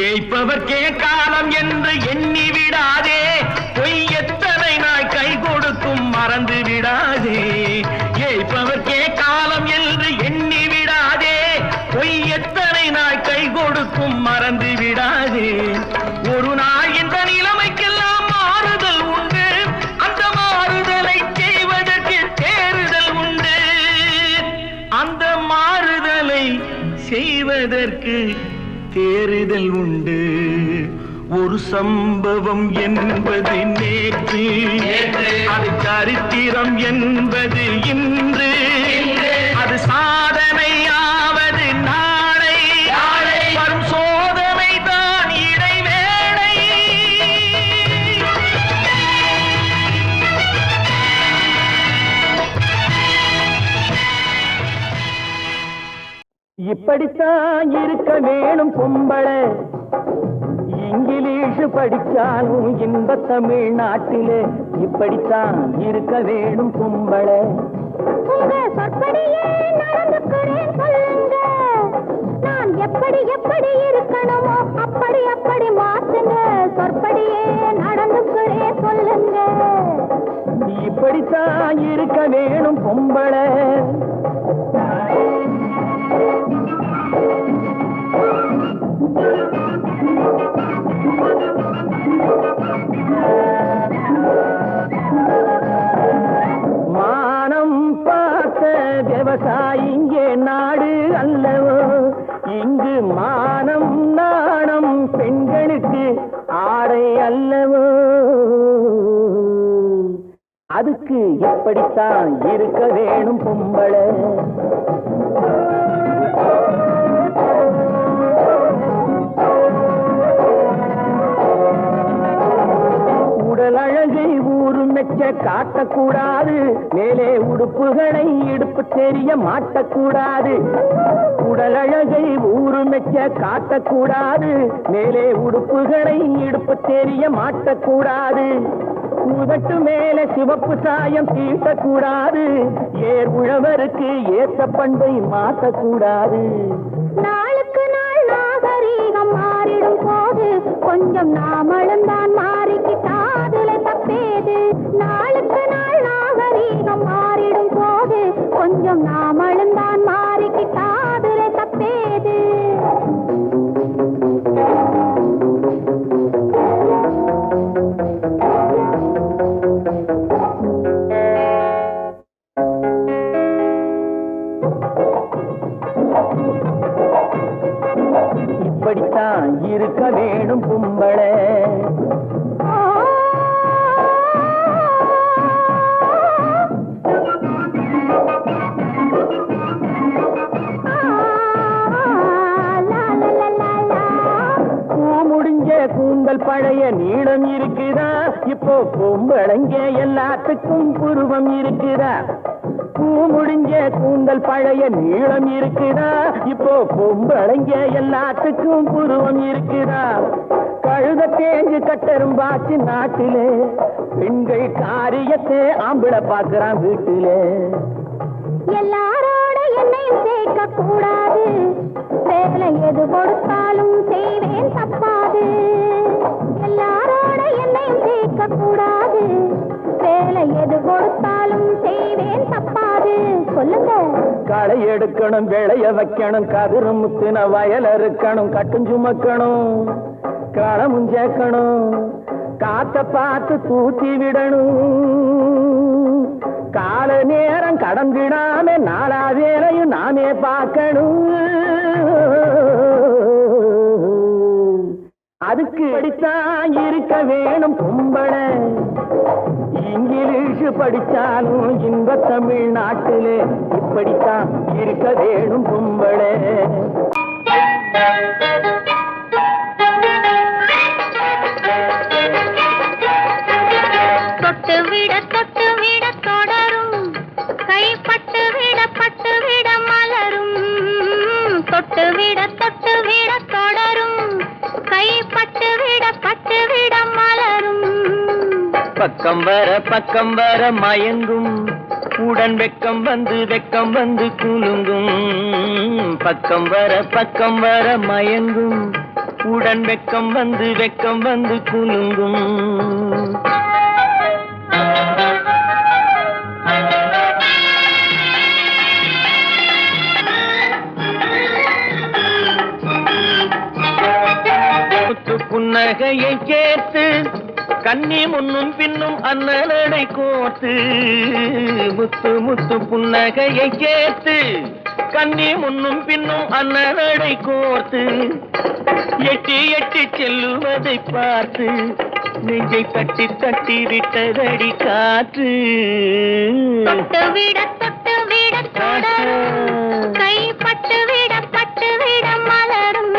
ஏய்ப்பவர்க்கே காலம் என்று எண்ணி விடாதே. பொய் எத்தனை நாய் கை கொடுக்கும் மறந்து விடாதே. ஏய்ப்பவர்க்கே காலம் என்று எண்ணி விடாதே. பொய் எத்தனை நாய் கை கொடுக்கும் மறந்து விடாதே. ஒரு நாள் இந்த நிலைமைக்கெல்லாம் மாறுதல் உண்டு. அந்த மாறுதலை செய்வதற்கு தேறுதல் உண்டு. அந்த மாறுதலை செய்வதற்கு தேறுதல் உண்டு. ஒரு சம்பவம் என்பது நேற்று, அது சரித்திரம் என்பது இன்று. அது சாதனையாவது நாளை, வரும் சோதனை தான் இடைவேளை. இப்படித்தான் இருக்க வேணும் பொம்பளை. இங்கிலீஷ் படிச்சாலும் இன்ப தமிழ்நாட்டிலே இப்படித்தான் இருக்க வேணும் பொம்பளை. உங்க சொற்படியே நடந்துக்கிறேன் சொல்லுங்க. நான் எப்படி எப்படி இருக்கணுமோ அப்படி அப்படி மாத்துங்க. சொற்படியே நடந்துக்கிறேன் சொல்லுங்க. இப்படித்தான் இருக்க வேணும் பொம்பளை. மானம் பார்த்த விவசாயி இங்கே நாடு அல்லவோ. இங்கு மானம் நாணம் பெண்களுக்கு ஆடை அல்லவோ. அதுக்கு எப்படித்தான் இருக்க வேணும் பொம்பளை. காட்டக்கூடாது, மேலே உடுப்புகளை இடுப்பு தெரிய மாட்டக்கூடாது. உடலழகை ஊரு மெச்ச காட்டக்கூடாது, மேலே உடுப்புகளை இடுப்பு தெரிய மாட்டக்கூடாது. உதட்டு மேல சிவப்பு சாயம் தீட்டக்கூடாது, ஏர் உழவருக்கு ஏத்த பண்பை மாற்றக்கூடாது. நாளுக்கு நாள் நாகரீகம் மாறிடும் போது கொஞ்சம் நாமளும் தான் மாறிக்கிட்டாதுல தப்பேது. நாளுக்கு நாள் நாகரீகம் மாறிடும் போது கொஞ்சம் நாமளும் தான் மாறிக்கிட்டாதுல தப்பேது. இப்படித்தான் இருக்க வேணும் கும்பளே. முடிஞ்ச கூந்தல் பழைய நீளம் இருக்குதா, இப்போ பொம்பளைங்க எல்லாத்துக்கும் புருவம் இருக்குதா. பூ முடிஞ்ச கூந்தல் பழைய நீளம் இருக்குதா, இப்போ பொம்பளைங்க எல்லாத்துக்கும் புருவம் இருக்குதா. கழுத தேஞ்சு கட்டரும் பாச்சு நாட்டிலே, பெண்கள் காரியத்தை ஆம்பளை பார்க்கிறான் வீட்டிலே. எல்லாரோட என்னையும் சேர்க்க கூடாது, வேலை எது கொடுத்தாலும் செய்வேன் தப்பாது. எல்லாரோட என்னையும் சேர்க்க கூடாது, வேலை எது கொடுத்தாலும் செய்வேன் தப்பாது. சொல்லுங்க. களை எடுக்கணும், விளைய வைக்கணும், கதிரு முத்தின வயல் இருக்கணும், கட்டும் சுமக்கணும், களமும் சேர்க்கணும், காத்த பார்த்து தூத்தி விடணும். கால நேரம் கடந்திடாம நாளா வேலையும் நாமே பார்க்கணும். அதுக்கு படித்தான் இருக்க வேணும் கும்பளை. இங்கிலீஷ் படிச்சாலும் இன்ப தமிழ்நாட்டிலே இப்படித்தான் இருக்க வேணும் கும்பளை. தொட்டு விட தொடரும், கைப்பட்டு விட மலரும். தொட்டு விட தொடரும், கைப்பட்டு விட மலரும். பக்கம் வர மயங்கும், உடன் வெக்கம் வந்து குலுங்கும். பக்கம் வர மயங்கும், உடன் வெக்கம் வந்து குலுங்கும். புன்னகையை சேர்த்து கண்ணி முன்னும் பின்னும் அண்ணனடை கோர்த்து. முத்து புன்னகையை சேர்த்து கண்ணி முன்னும் பின்னும் அண்ணனடை கோர்த்து. எட்டி செல்லுவதை பார்த்து நெஞ்சை தட்டி விட்டதடி காற்று. தொட்டு விட தொடரும், கைப்பட்டு விட மலரும்.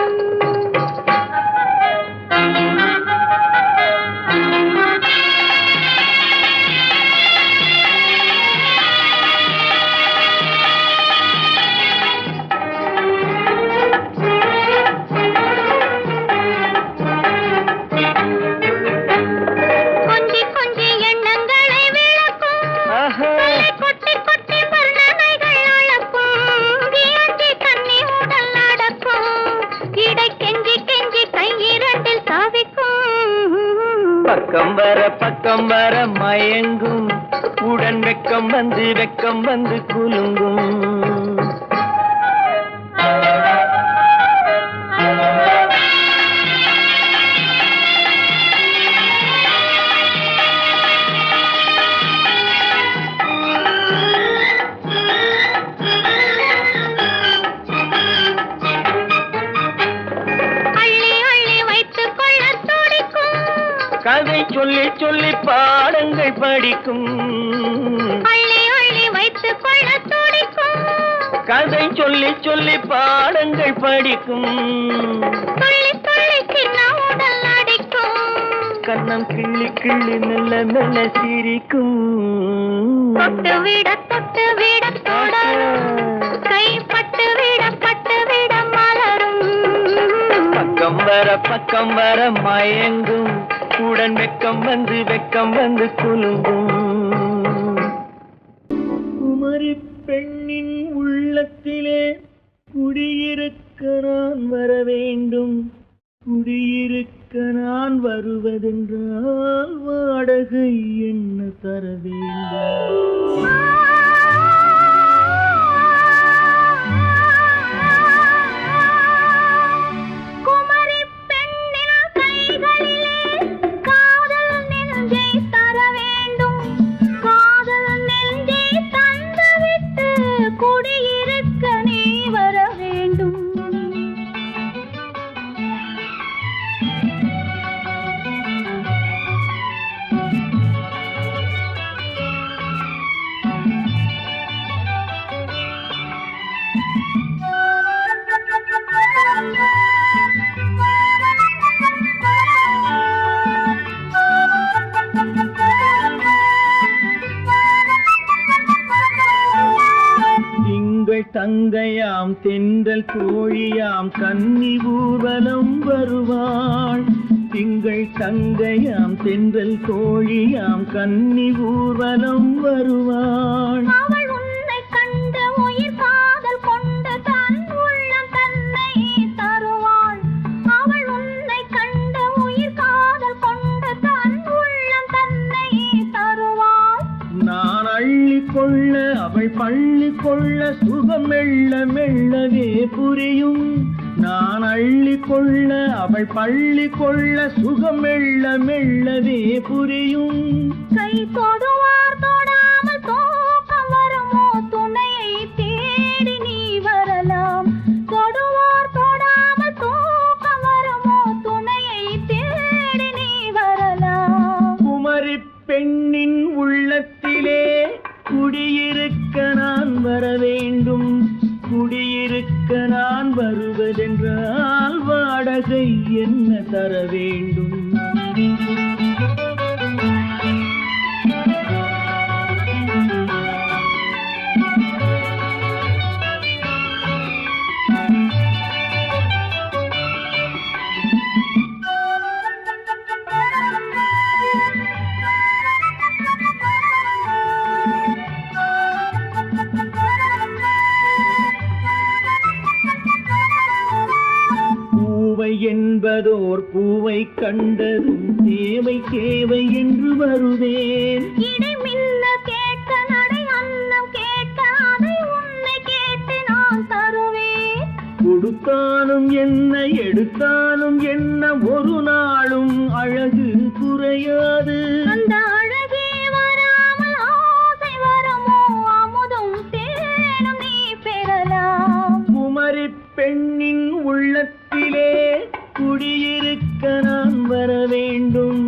கொஞ்சி எண்ணங்களை விளக்கும், கொட்டி வர்ணனைகள் அளக்கும். கண்ணி உடல் நடக்கும், இடை கெஞ்சி கையிரண்டில் சாதிக்கும். பக்கம் வர மயங்கும், உடன் வெக்கம் வந்து குலுங்கும். கதை சொல்லி பாடங்கள் படிக்கும். அள்ளி வைத்துக் கொள்ள துடிக்கும். கதை சொல்லி பாடங்கள் படிக்கும். துள்ளி சின்ன உடல் அடிக்கும். கண்ணம் கிள்ளி கிள்ளி மெல்ல மெல்ல சிரிக்கும். தொட்டு விட தொடரும், கை பட்டு விட மலரும். பக்கம் வர மயங்கும், உடன் வெக்கம் வந்து குலுங்கும். குமரி பெண்ணின் உள்ளத்திலே குடியிருக்க நான் வர வேண்டும். குடியிருக்க நான் வருவதென்றால் வாடகை என்ன தர வேண்டும்? குமரி பெண்ணின் கைகளிலே காதல் நெஞ்சை தர வேண்டும். காதல் நெஞ்சை தந்துவிட்டு குடியிருக்க நீ வர வேண்டும். தங்கையாம் தென்றல் தோழியாம் கன்னி ஊர்வலம் வருவாள். திங்கள் தங்கையாம் தென்றல் தோழியாம் கன்னி ஊர்வலம் வருவாள். அவள் உன்னை கண்டு உயிர் காதல் கொண்டு தன் உள்ளம் தன்னை தருவாள். அவள் உன்னை கண்டு உயிர் காதல் கொண்டு தன் உள்ளம் தன்னை தருவாள். நான் அள்ளி கொள்ள அவள் பள்ளி கொள்ள சுகம் மெல்ல மெல்லவே புரியும். நான் அள்ளி கொள்ள அவள் பள்ளி கொள்ள சுகம் மெல்ல மெல்லவே புரியும். கை தொடுவார் தொடாமல் தூக்கம் வருமோ, துணையை தேடி நீ வரலாம். தொடுவார் தொடாமல் தூக்கம் வருமோ, துணையை தேடி நீ வரலாம். குமரி பெண்ணின் உள்ளத்திலே குடியிருக்க நான் வர வேண்டும். குடியிருக்க நான் வருவதென்றால் வாடகை என்ன தர வேண்டும்? என்பதோர் பூவை கண்டதும் தேவை தேவை என்று வருவேன். இடை மின்ன கேட்க நடை அன்னம் கேட்க அதை உன்னை கேட்டு நான் தருவேன். கொடுத்தாலும் என்ன எடுத்தாலும் என்ன ஒரு நாளும் அழகு குறையாது. அந்த அழகே வராமல் ஆசை வரமோ, அமுதும் தேனும் நீ பெறலாம். குமரி பெண்ணின் உள்ளத்திலே குடியிருக்க நான் வர வேண்டும்.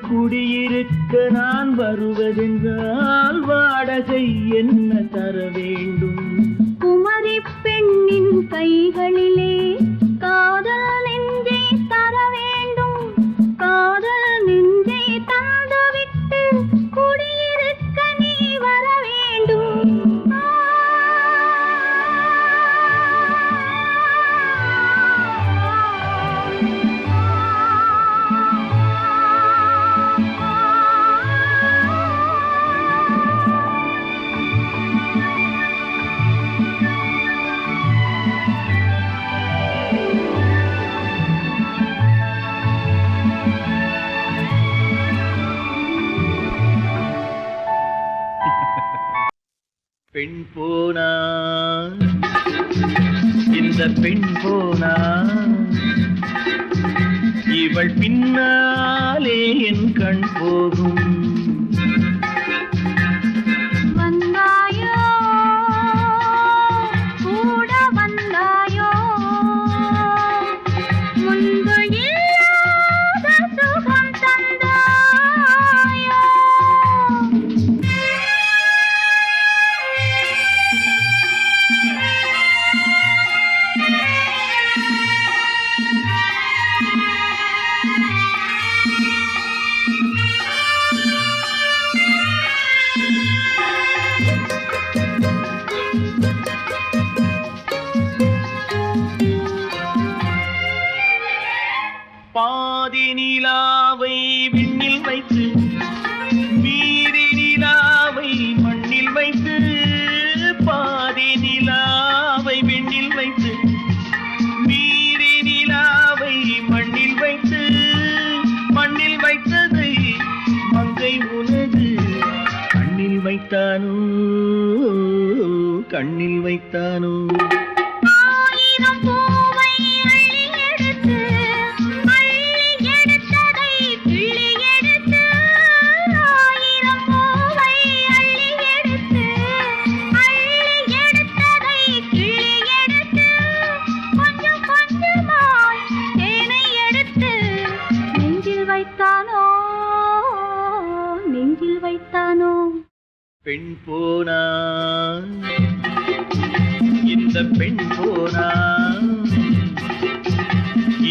குடியிருக்க நான் வருவதென்றால் வாடகை என்ன தர வேண்டும்? குமரி பெண்ணின் கைகளிலே காதல் நெஞ்சை தர வேண்டும். காதல் நெஞ்சை தந்துவிட்டு குடியிருக்க நீ வர வேண்டும். பெண் போனா இந்த பெண் போனா இவள் பின்னாலே என் கண் போகும். வந்தாயோ கூட வந்தாயோ, முன்பு இல்லாத சுகம் தந்தாயோ. பாதி நிலாவை விண்ணில் வைத்து மீதி நிலாவை மண்ணில் வைத்து பாதி நிலாவை விண்ணில் வைத்து மீதி நிலாவை மண்ணில் வைத்து மண்ணில் வைத்ததை மங்கை உனது கண்ணில் வைத்தானோ கண்ணில் வைத்தானோ ஆயிரம் பூவை அள்ளி எடுத்து அள்ளி எடுத்ததை கிள்ளி எடுத்து ஆயிரம் பூவை அள்ளி எடுத்து அள்ளி எடுத்ததை கிள்ளி எடுத்து கொஞ்சம் கொஞ்சமாய் தேனை எடுத்து நெஞ்சில் வைத்தானோ நெஞ்சில் வைத்தானோ பெண் போனா இந்த பெண் போனா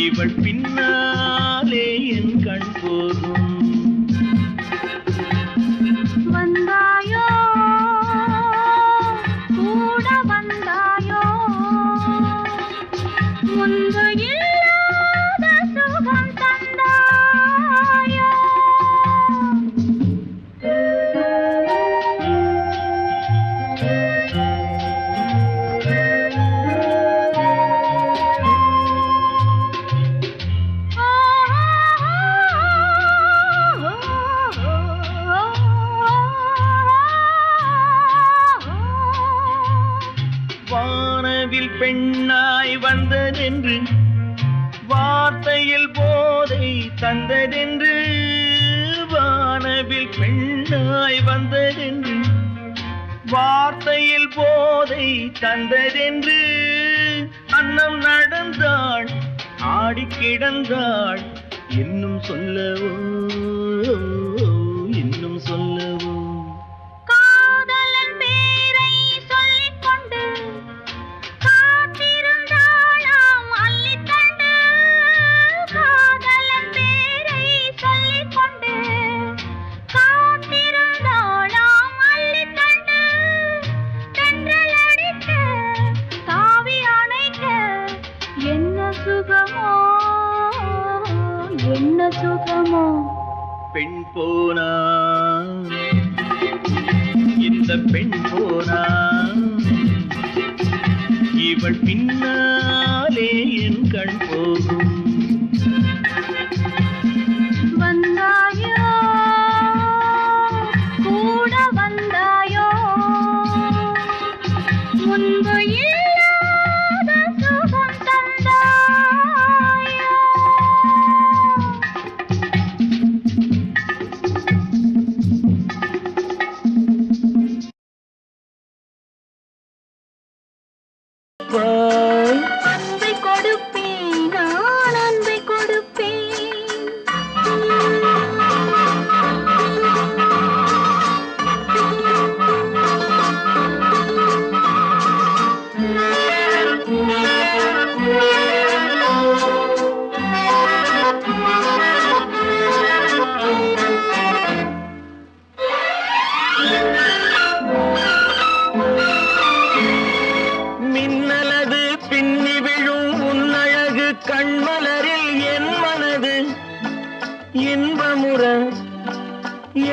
இவள் பின்னாலே என் கண் போகும் வந்தாயோ கூட வந்தாயோ முன்பு இல்லாத சுகம் தந்தாயோ வானவில் பெண்ணாய் வந்ததென்று வார்த்தையில் போதை தந்ததென்று வானவில் பெண்ணாய் வந்ததென்று வார்த்தையில் போதை தந்ததென்று அன்னம் நடந்தாள் ஆடி கிடந்தாள் இன்னும் சொல்லவோ இன்னும் சொல்லவோ காதலன் பேரை சொல்லிக் கொண்டு காத்திருந்தாளாம் அள்ளித்தண்டு காதலன் பேரை சொல்லிக் கொண்டு காத்திருந்தாளாம் அள்ளித்தண்டு தென்றல் அடிக்க தாவி அணைக்க என்ன சுகமோ என்ன சுகமோ பெண் போனா இந்த பெண் போனா இவள் பின்னாலே என் கண் போகும் வந்தாயோ கூட வந்தாயோ முன்பு இல்லாத சுகம் தந்தாயோ அன்பை கொடுப்பேன் நான் அன்பை கொடுப்பேன் மின்னலது பின்னி விழும் உன்னழகு கண்மலரில் என் மனது இன்பமுற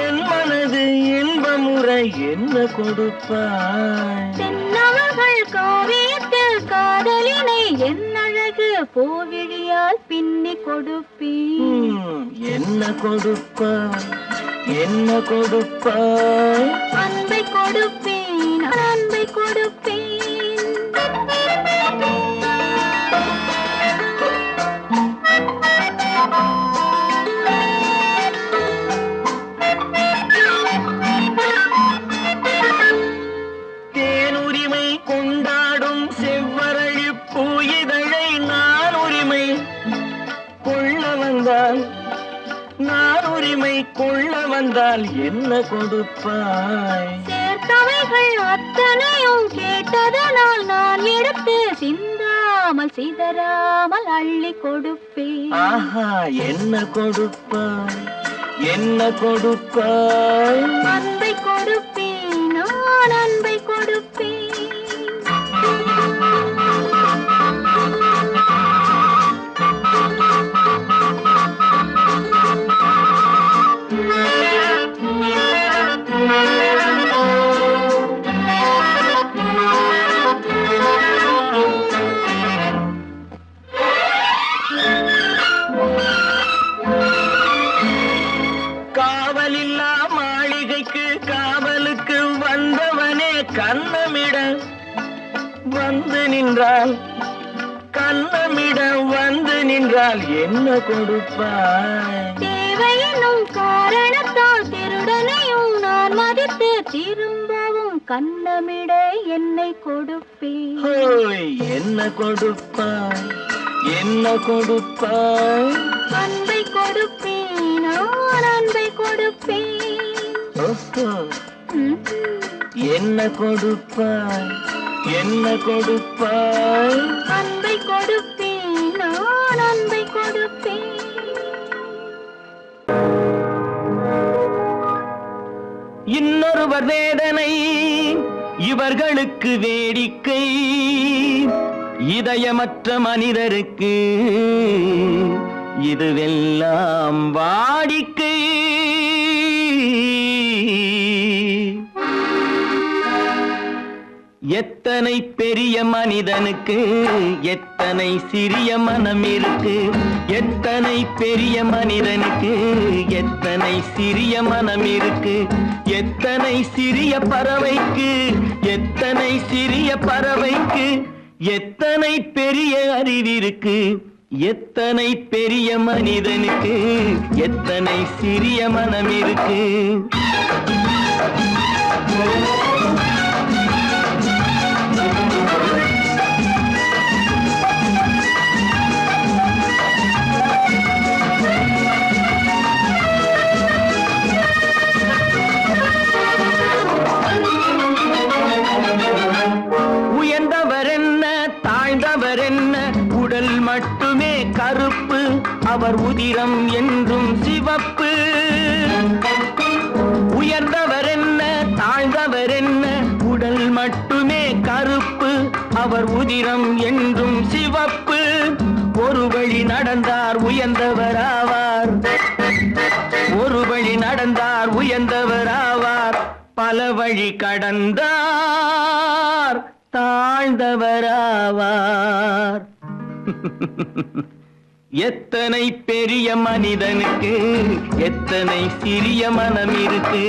என் மனது இன்பமுற என்ன கொடுப்பாய் தென்னவர்கள் காவியத்தில் காதலினை என் அழகு பூவிழியால் பின்னி கொடுப்பேன் என்ன கொடுப்பாய் என்ன கொடுப்பாய் அன்பை கொடுப்பேன் அன்பை கொடுப்பேன் தேனுரிமை கொண்டாடும் செவ்வரளி பூயிதழை நான் உரிமை கொள்ள வந்தால் நான் உரிமை கொள்ள வந்தால் என்ன கொடுப்பாய் சேர்த்தவைகள் அத்தனையும் கேட்டதனால் நான் எடுத்து சிந்தாமல் சிதறாமல் அள்ளி கொடுப்பேன் ஆஹா என்ன கொடுப்பாய் என்ன கொடுப்பாய் அன்பை கொடுப்பேன் நான் கண்ணமிட வந்து நின்றால் கண்ணமிட வந்து நின்றால் என்ன கொடுப்பாய்? தேவையெனும் காரணத்தால் திருடனையும் நான் மதித்து திரும்பவும் கண்ணமிட என்னை கொடுப்பேன். ஹோய், என்ன கொடுப்பாய்? என்ன கொடுப்பாய்? அன்பை கொடுப்பேன், நான் அன்பை கொடுப்பேன். ஓஹோ, என்ன கொடுப்பாய்? என்ன கொடுப்பாய்? அன்பை கொடுப்பேன், நான் அன்பை கொடுப்பேன். இன்னொருவர் வேதனை இவர்களுக்கு வேடிக்கை, இதயமற்ற மனிதருக்கு இதுவெல்லாம் வாடிக்கை. எத்தனை பெரிய மனிதனுக்கு எத்தனை சிறிய மனம் இருக்கு, எத்தனை பெரிய மனிதனுக்கு எத்தனை சிறிய மனம் இருக்கு, எத்தனை சிறிய பறவைக்கு எத்தனை சிறிய பறவைக்கு எத்தனை பெரிய அறிவிருக்கு, எத்தனை பெரிய மனிதனுக்கு எத்தனை சிறிய மனம் இருக்கு. உயர்ந்தவர் என்ன தாழ்ந்தவர் என்ன, உடல் மட்டுமே கருப்பு, அவர் உதிரம் என்றும் சிவப்பு. உயர்ந்தவர் என்ன தாழ்ந்தவர் என்ன, உடல் மட்டுமே கருப்பு, அவர் உதிரம் என்றும் சிவப்பு. ஒரு வழி நடந்தார் உயர்ந்தவராவார், ஒரு வழி நடந்தார் உயர்ந்தவராவார், பல வழி கடந்தார் தாழ்ந்தவராவார். எத்தனை பெரிய மனிதனுக்கு எத்தனை சிறிய மனம் இருக்கு.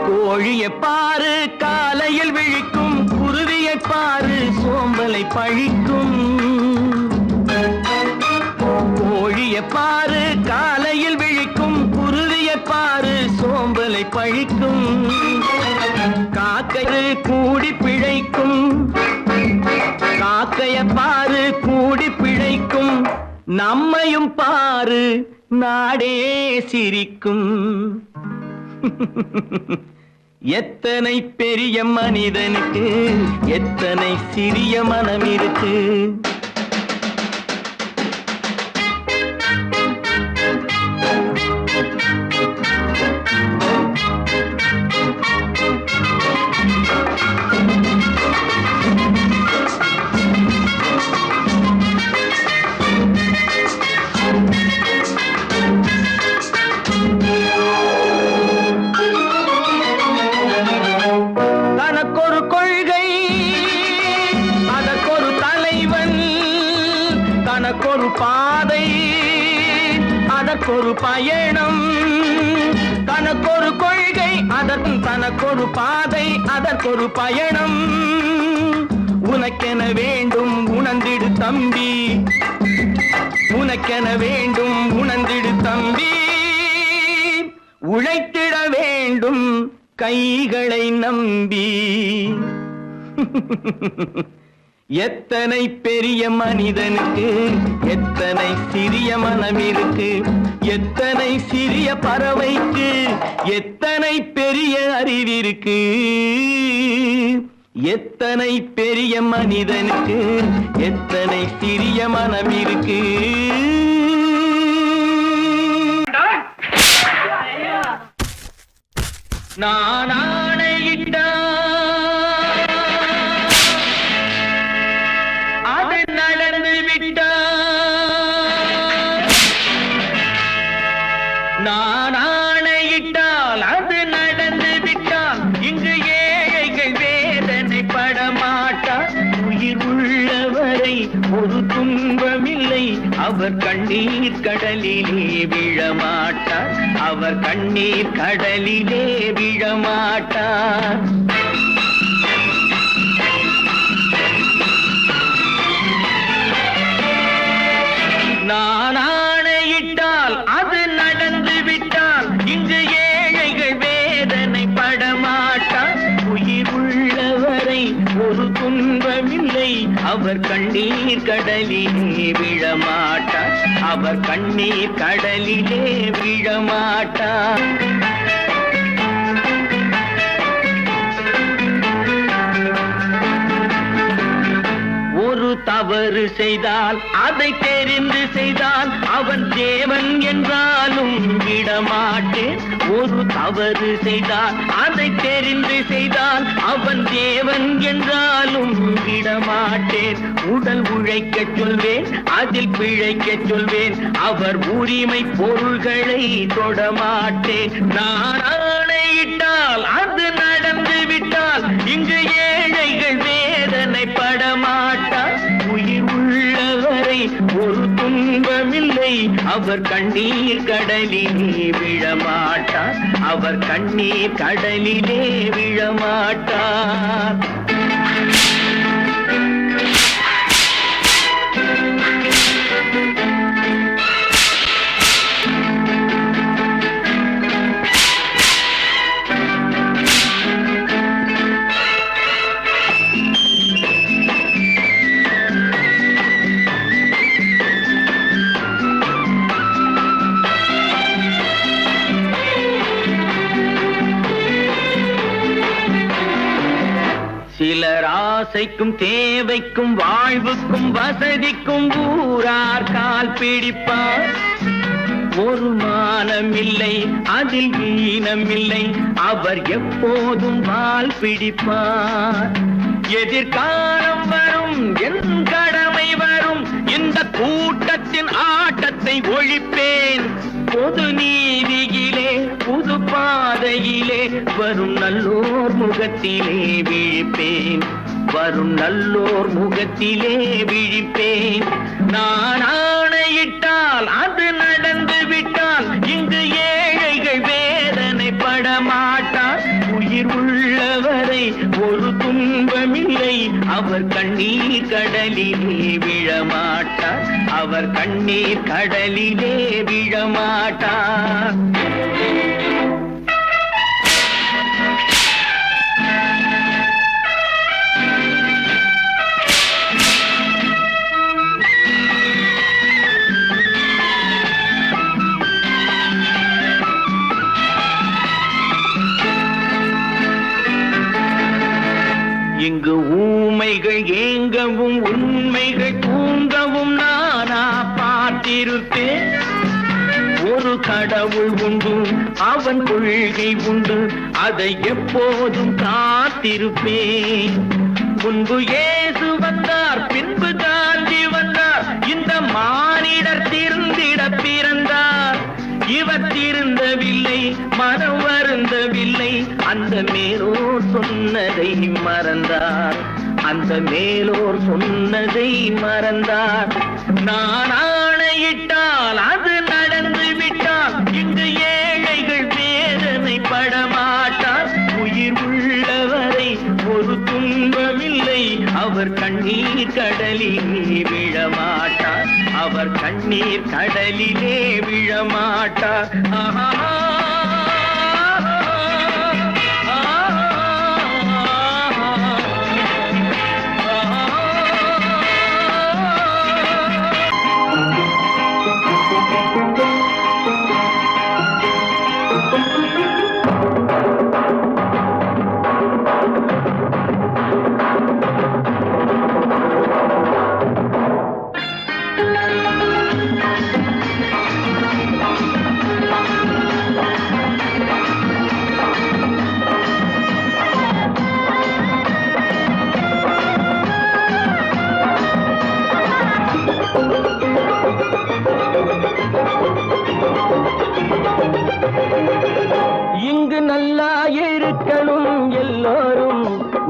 கோழியை பாரு காலையில் விழிக்கும், குருவியை பாரு சோம்பலை பழிக்கும். கோழியை பாரு காலையில் விழிக்கும், குருவியை பாரு சோம்பலை பழிக்கும். காக்கை கூடி பிழைக்கும், காக்கைய பாரு கூடி பிழைக்கும். நம்மையும் பாரு நாடே சிரிக்கும். எத்தனை பெரிய மனிதனுக்கு எத்தனை சிறிய மனம் இருக்கு. தனக்கொரு கொள்கை அதற்கொரு தலைவன், தனக்கொரு பாதை அதற்கொரு பயணம். தனக்கொரு கொள்கை தனக்கொரு பாதை அதற்கொரு பயணம். உனக்கென வேண்டும் உணர்ந்திடு தம்பி, உனக்கென வேண்டும் உணர்ந்திடு தம்பி. உழைத்திட வேண்டும் கைகளை நம்பி. எத்தனை பெரிய மனிதனுக்கு எத்தனை சிறிய மனம் இருக்கு, எத்தனை சிறிய பறவைக்கு எத்தனை பெரிய அறிவிருக்கு. எத்தனை பெரிய மனிதனுக்கு எத்தனை சிறிய மனம் இருக்கு. நான் ஆணையிட்டால் அது நடந்து விட்டால், நான் ஆணையிட்டால் அது நடந்து விட்டால், இங்கு ஏழைகள் வேதனை படமாட்டார். உயிர் உள்ளவரை ஒரு துன்பமில்லை, அவர் கண்ணீர் கடலிலே விழமாட்டார், அவர் கண்ணீர் கடலிலே விழமாட்டார். நான் ஆணையிட்டால் அது நடந்து விட்டால், இங்கு ஏழைகள் வேதனை படமாட்டார். உயிர் உள்ளவரை ஒரு துன்பமில்லை, அவர் கண்ணீர் கடலிலே விழமாட்டார், அவர் கண்ணீர் கடலிலே விழமாட்டார். ஒரு தவறு செய்தால் அதை தெரிந்து செய்தால் அவன் தேவன் என்றாலும் விடமாட்டேன். ஒரு தவறு செய்தால் அதை தெரிந்து செய்தால் அவன் தேவன் என்றாலும் விடமாட்டேன். உடல் உழைக்கச் சொல்வேன், அதில் பிழைக்கச் சொல்வேன், அவர் உரிமை பொருள்களை தொடமாட்டேன். நான் ஆணையிட்டால் அது நடந்து விட்டால், இங்கு ஏழைகள் வேதனை படமாட்டார். உயிர் உள்ளவரை ஒரு துன்பமில்லை, அவர் கண்ணீர் கடலிலே விழமாட்டார், அவர் கண்ணீர் கடலிலே விழமாட்டார். சிலர் ஆசைக்கும் தேவைக்கும் வாழ்வுக்கும் வசதிக்கும் ஊரார் கால் பிடிப்பார். ஒரு மானமில்லை, அதில் ஈனமில்லை, அவர் எப்போதும் வால் பிடிப்பார். எதிர்காலம் வரும், என் கடமை வரும், இந்த கூட்டத்தின் ஆட்டத்தை ஒழிப்பேன். பொது நீதியிலே புது பாதையிலே வரும் நல்லோர் முகத்திலே விழிப்பேன், வரும் நல்லோர் முகத்திலே விழிப்பேன். நான் ஆணையிட்டால் அது நடந்து விட்டால், இங்கு ஏழைகள் வேதனை படமாட்டார். உயிர் உள்ளவரை ஒரு துன்பமில்லை, அவர் கண்ணீர் கடலிலே விழமாட்டார், அவர் கண்ணீர் கடலிலே விழமாட்டார். இங்கு ஊமைகள் ஏங்கவும் உண்மைகள் தூங்கவும் நானா பார்த்திருப்பேன். ஒரு கடவுள் உண்டு, அவன் கொள்கை உண்டு, அதை எப்போதும் காத்திருப்பேன். முன்பு இயேசு வந்தார், பின்பு காந்தி வந்தார், இந்த மானிடர் திருந்திட பிறந்தார். இவர் திருந்தவில்லை, மனம் வருந்தவில்லை, அந்த மேலோர் சொன்னதை மறந்தார், அந்த மேலோர் சொன்னதை மறந்தார். நான் ஆணையிட்டால் அது நடந்து விட்டால், இங்கு ஏழைகள் வேதனை படமாட்டார். உயிர் உள்ளவரை ஒரு துன்பமில்லை, அவர் கண்ணீர் கடலிலே விழமாட்டார், அவர் கண்ணீர் கடலிலே விழமாட்டார். ஆஹா.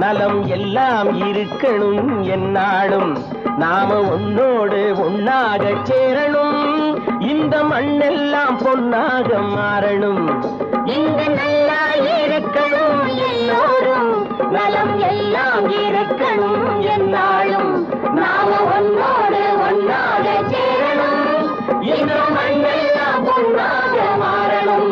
நலம் எல்லாம் இருக்கணும் என்னாலும் நாம ஒன்னோடு ஒன்னாக சேரணும் இந்த மண்ணெல்லாம் பொன்னாக மாறணும் இங்கு நல்லா இருக்கணும் எல்லோரும் நலம் எல்லாம் இருக்கணும் என்னாலும் நாம ஒன்னோடு ஒன்னாக சேரணும் இந்த மண்ணெல்லாம் பொன்னாக மாறணும்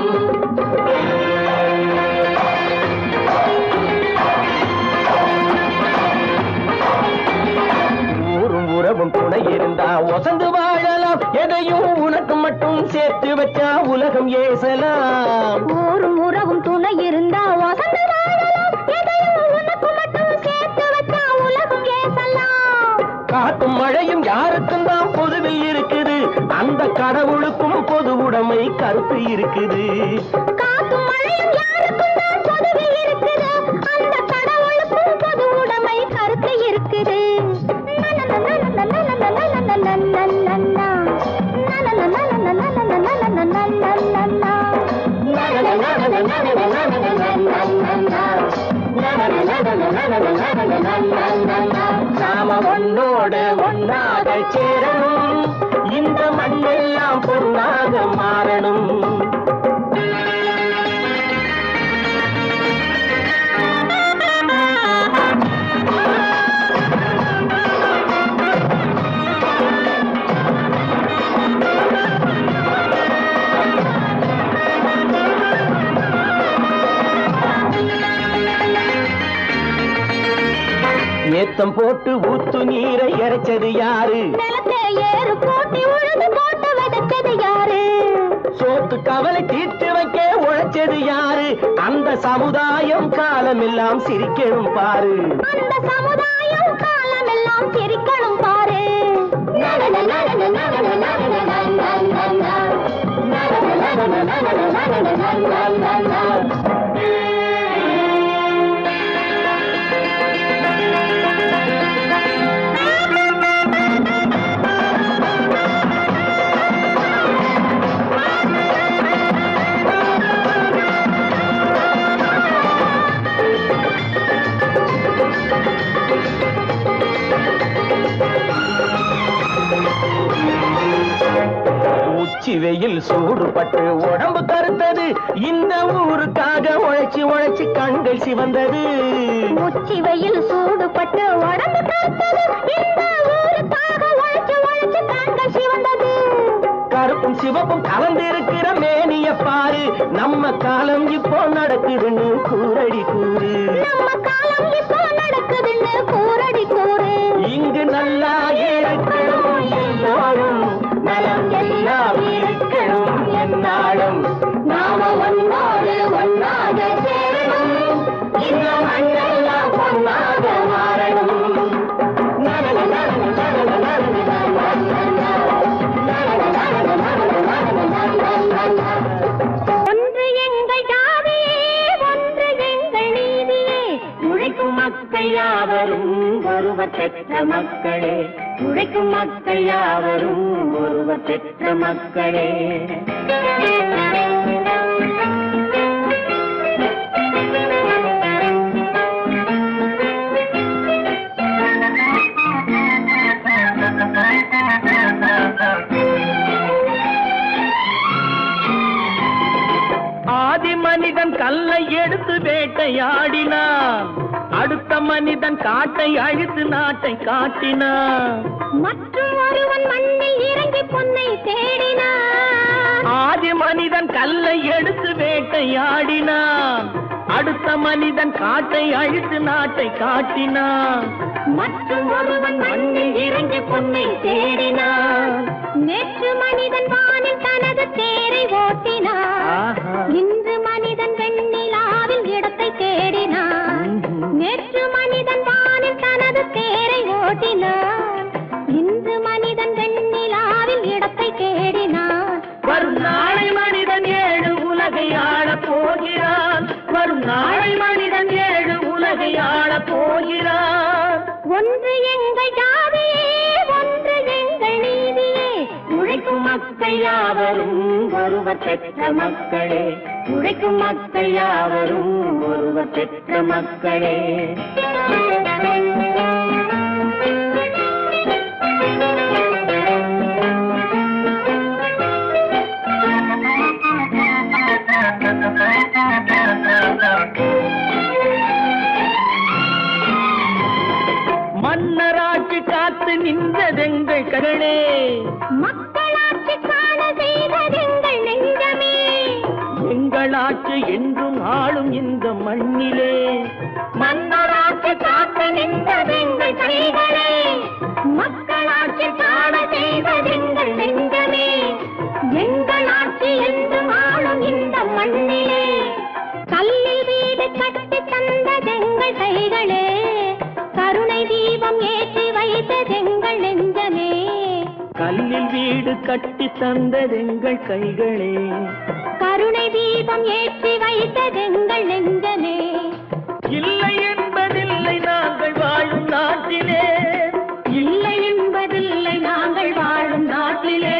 உறவும் துணை இருந்தா ஒசந்து வாழலாம் எதையும் உனக்கு மட்டும் சேர்த்து வச்சா உலகம் ஏசலாம் ஊரும் உறவும் துணை இருந்தா வசந்து வாழலாம் எதையும் உனக்கு மட்டும் சேர்த்து வச்சா உலகம் ஏசலாம் காத்தும் மழையும் யாருக்கும் தான் பொதுவில் இருக்குது அந்த கடவுளுக்கும் பொது உடைமை கருத்து இருக்குது காத்தும் மழையும் யாருக்கும் தான் பொதுவில் இருக்குது அந்த கடவுளுக்கும் பொது உடைமை கருத்து இருக்குது நாம ஒன்னோடு ஒன்னாக சேரணும் இந்த மண்ணெல்லாம் பொன்னாக மாறணும் ஏத்தம் போட்டு ஊத்து நீரை இறைச்சது யாரு நிலத்தை ஏறு போட்டி உழுது போட்டு விதைச்சது யாரு சோத்து கவலை தீர்த்து வைக்க உழைச்சது யாரு அந்த சமுதாயம் காலமெல்லாம் சிரிக்கணும் பாரு அந்த சமுதாயம் காலமெல்லாம் சிரிக்கணும் பாரு உச்சி வெயில் சூடுபட்டு உடம்பு கருத்தது இந்த ஊருக்காக உழைச்சு உழைச்சு கண்கள் சிவந்தது உச்சி வெயில் சூடுபட்டு உடம்பு கருத்தது இந்த ஊருக்காக உழைச்சு உழைச்சு கண்கள் சிவந்தது கருப்பும் சிவப்பும் கலந்திருக்கிற மேனிய பாரு நம்ம காலம் இப்போ நடக்குதுன்னு கூரடி கூறு நம்ம காலம் இப்போ நடக்குதுன்னு கூரடி கூறு இங்கு நல்லா இருக்கணும் எல்லோரும் நலம் எல்லாம் இருக்கணும் என்னாலும் நாம ஒன்னோடு ஒன்னாக சேரணும் இந்த மண்ணெல்லாம் பொன்னாக மாறணும் ஒன்று எங்கள் ஜாதியே ஒன்று எங்கள் நீதியே உழைக்கும் மக்கள் யாவரும் ஒருவர் பெற்ற மக்களே உழைக்கும் மக்கள் யாவரும் ஒருவர் பெற்ற மக்களே ஆதி மனிதன் கல்லை எடுத்து வேட்டையாடினான் அடுத்த மனிதன் காட்டை அழித்து நாட்டை காட்டினான் மற்றும் ஒருவன் மண்ணில் இறங்கி பொன்னை தேடினான் ஆதி மனிதன் கல்லை எடுத்து வேட்டையாடினான் அடுத்த மனிதன் காட்டை அழித்து நாட்டை காட்டினான் மற்றும் ஒருவன் மண்ணில் இறங்கி பொன்னை தேடினான் நேற்று மனிதன் வானில் தனது தேரை ஓட்டினான் இன்று மனிதன் வெண்ணிலாவில் இடத்தை தேடினான் நேற்று மனிதன் வானில் தனது தேரை ஓட்டினான் இன்று மனிதன் வெண்ணிலாவில் இடத்தை தேடினான் வரும் நாளை மனிதன் 7 உலகை ஆளப் போகிறான் வரும் நாளை மனிதன் 7 உலகை ஆளப் போகிறான் ஒன்று எங்கள் ஜாதியே ஒன்று எங்கள் நீதியே உழைக்கும் மக்கள் யாவரும் ஒருவர் பெற்ற மக்களே, உழைக்கும் மக்கள் யாவரும் ஒருவர் பெற்ற மக்களே. மன்னராட்சி காத்து நின்றதெங்கள் கரணே, மக்களாட்சி காண செய்ததெங்கள் நெஞ்சமே. எங்களாட்சி என்றும் ஆளும் இந்த மண்ணிலே, மன்னராட்சி காத்து நின்றதெங்கள் கைகளே, மக்களாட்சி காண செய்ததெங்கள் நெஞ்சமே. எங்களாட்சி என்றும் ஆளும் இந்த மண்ணிலே, கல்லில் வீடு கட்டி தந்ததெங்கள் கைகளே, கருணை தீபம் ஏற்றி வைத்ததெங்கள் நெஞ்சமே. கல்லில் வீடு கட்டி தந்ததெங்கள் கைகளே, கருணை தீபம் ஏற்றி வைத்ததெங்கள் நெஞ்சமே. இல்லை என்பதில்லை நாங்கள் வாழும் நாட்டிலே, இல்லை என்பதில்லை நாங்கள் வாழும் நாட்டிலே.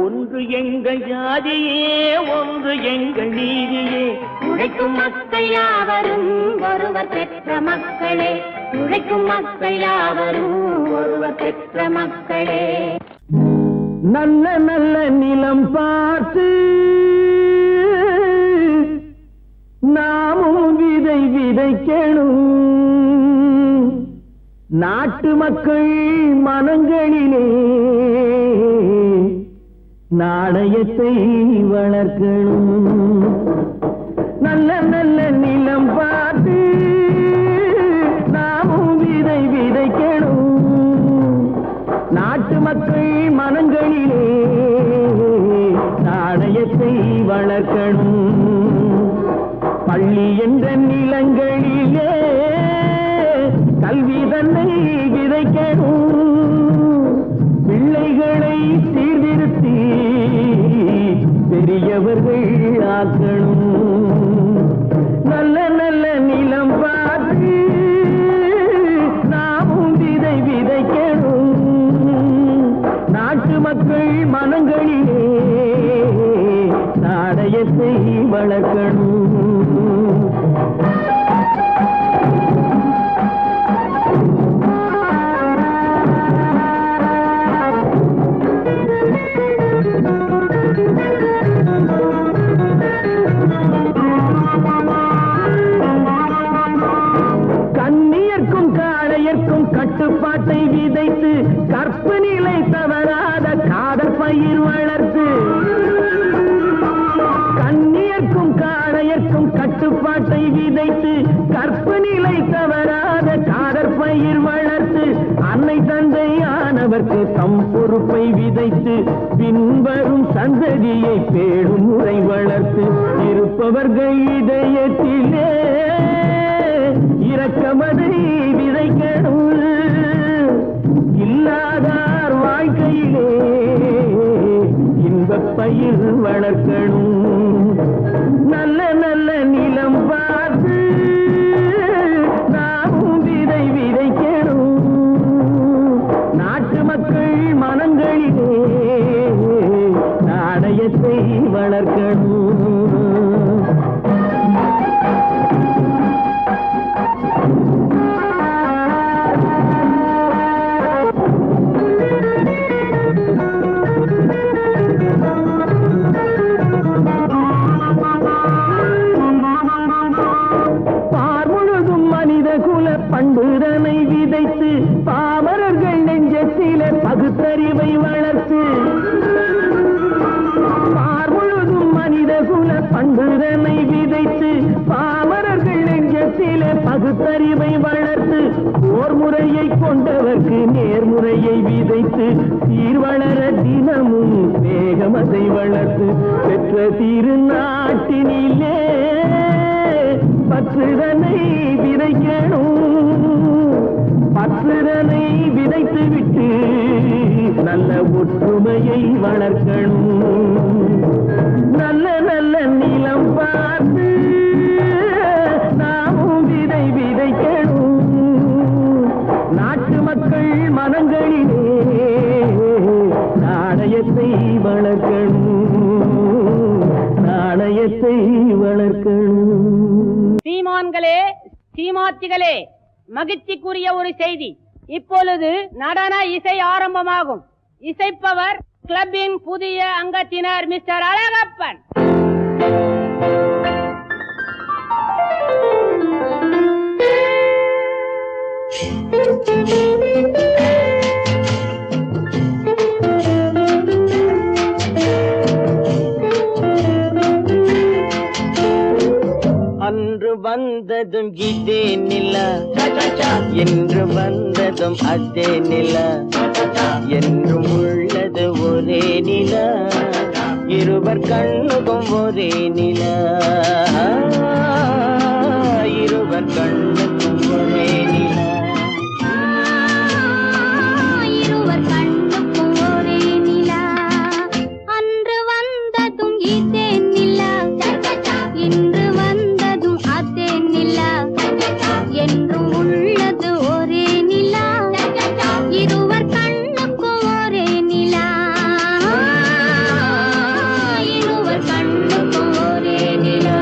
ஒன்று எங்கள் ஜாதியே, ஒன்று எங்கள் நீதியே. உழைக்கும் மக்கள் யாவரும் ஒருவர் பெற்ற மக்களே, உழைக்கும் மக்கள் யாவரும் ஒருவர் பெற்ற மக்களே. நல்ல நல்ல நிலம் பார்த்து நாமும் விதை விதைக்கணும், நாட்டு மக்கள் மனங்களிலே நாணயத்தை வளர்க்கணும். நல்ல நல்ல நிலம் பார்த்து நாமும் விதை விதைக்கணும், நாட்டு மக்கள் மனங்களிலே நாணயத்தை வளர்க்கணும். பள்ளி என்ற நிலங்களிலே கல்வி தன்னை விதைக்கணும், பிள்ளைகளை சீர்திருத்தி பெரியவர்கள் ஆக்கணும். நல்ல நல்ல நிலம் பார்த்து நாமும் விதை விதைக்கணும், நாட்டு மக்கள் மனங்களிலே நாணயத்தை வளர்க்கணும். கட்டுப்பாட்டை விதைத்து கற்பு நிலை தவறாத காதல் பயிர் வளர்த்து, கண்ணியர்க்கும் காளையர்க்கும் கட்டுப்பாட்டை விதைத்து கற்பு நிலை தவறாத காதல் பயிர் வளர்த்து, அன்னை தந்தையானவர்க்கு தம் பொறுப்பை விதைத்து பின்வரும் சந்ததியை பேடும் முறை வளர்த்து, இருப்பவர்கள் இதயத்திலே இரக்கமதை விதைக்கணும், இல்லாதார் வாழ்க்கையிலே இன்பப் பயிர் வளர்க்கணும். நல்ல நல்ல நிலம் பார்த்து நாமும் விதை விதைக்கணும், நாட்டு மக்கள் மனங்களிலே நாணயத்தை வளர்க்கணும். பண்புதனை விதைத்து பாமரர்கள் நெஞ்சத்திலே பகுத்தறிவை வளர்த்து, பார் முழுதும் மனித குல பண்புதனை விதைத்து பாமரர்கள் நெஞ்சத்திலே பகுத்தறிவை வளர்த்து, ஓர் முறையை கொண்டவர்க்கு நேர்முறையை விதைத்து சீர் வளர தினமும் வேகமதை வளர்த்து, பெற்ற திருநாட்டினிலே பற்றுதனை விதைக்கணும், பற்றுதனை விதைத்து விட்டு நல்ல ஒற்றுமையை வளர்க்கணும். நல்ல நல்ல நிலம் பார்த்து நாமும் வளர்க்கணும், நாணயத்தை வளர்க்கணும். சீமான்களே, சீமாத்திகளே, மகிழ்ச்சிக்குரிய ஒரு செய்தி. இப்பொழுது நடன இசை ஆரம்பமாகும். இசைப்பவர் கிளப்பின் புதிய அங்கத்தினர் மிஸ்டர் அழகப்பன். அன்று வந்ததும் இதே நிலா, என்று வந்ததும் அதே நிலா, என்றும் உள்ளது ஒரே நிலா, இருவர் கண்ணுக்கும் ஒரே நிலா, இருவர் கண்ணுக்கும் ஒரே நிலா, இருவர் கண்ணுக்கும் ஒரே நிலா. அன்று வந்ததும் இதே நிலா, இன்று வந்ததும் அதே நிலா, என்றும் உள்ளது ஒரே நிலா, இருவர் கண்ணுக்கும் ஒரே நிலா, இருவர் கண்ணுக்கும் ஒரே நிலா.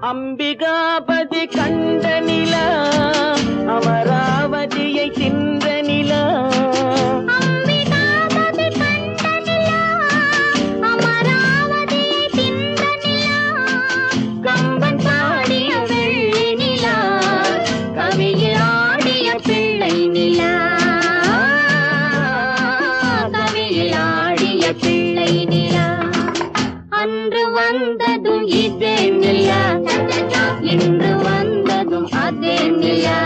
அம்பிகாபதி கண்ட நிலா, அமராவதியை தின்ற நிலா, அம்பிகாபதி கண்ட நிலா, அமராவதியை தின்ற நிலா, கம்பன் பாடிய வெள்ளி நிலா, கவியில் ஆடிய பிள்ளை நிலா, கவியில் ஆடிய பிள்ளை நிலா. அன்று வந்ததும் இதே நிலா, இன்று வந்ததும் அதே நிலா,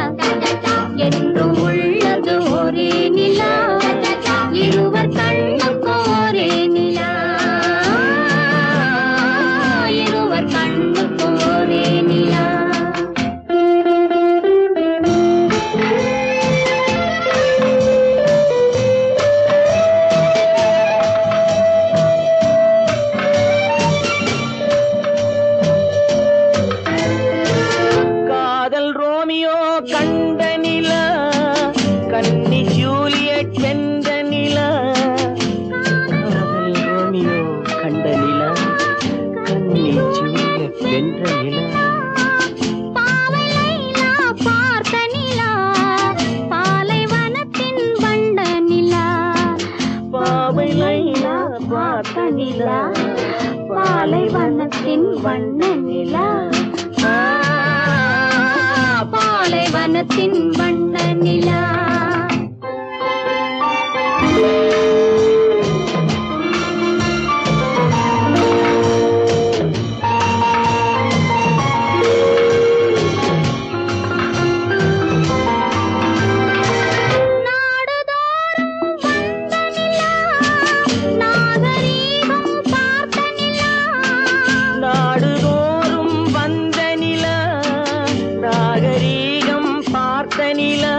என்றும் உள்ளது ஒரே நிலா, இருவர் கண்ணுக்கும் ஒரே நிலா, இருவர் கண்ணுக்கும் ஒரே நிலா. காதல் ரோமியோ கண்ட நிலா, கன்னி ஜூலியட் வென்ற நிலா, காதல் ரோமியோ கண்ட நிலா, கன்னி ஜூலியட் வென்ற நிலா, பாவை லைலா பார்த்த நிலா, பாலைவனத்தின் வண்ட நிலா, பாவை லைலா பார்த்த நிலா, பாலைவனத்தின் வண்ண நிலா, பாலைவனத்தின் வண்ண நிலா. நாடுதோறும் வந்த நிலா, நாகரீகம் பார்த்த நிலா,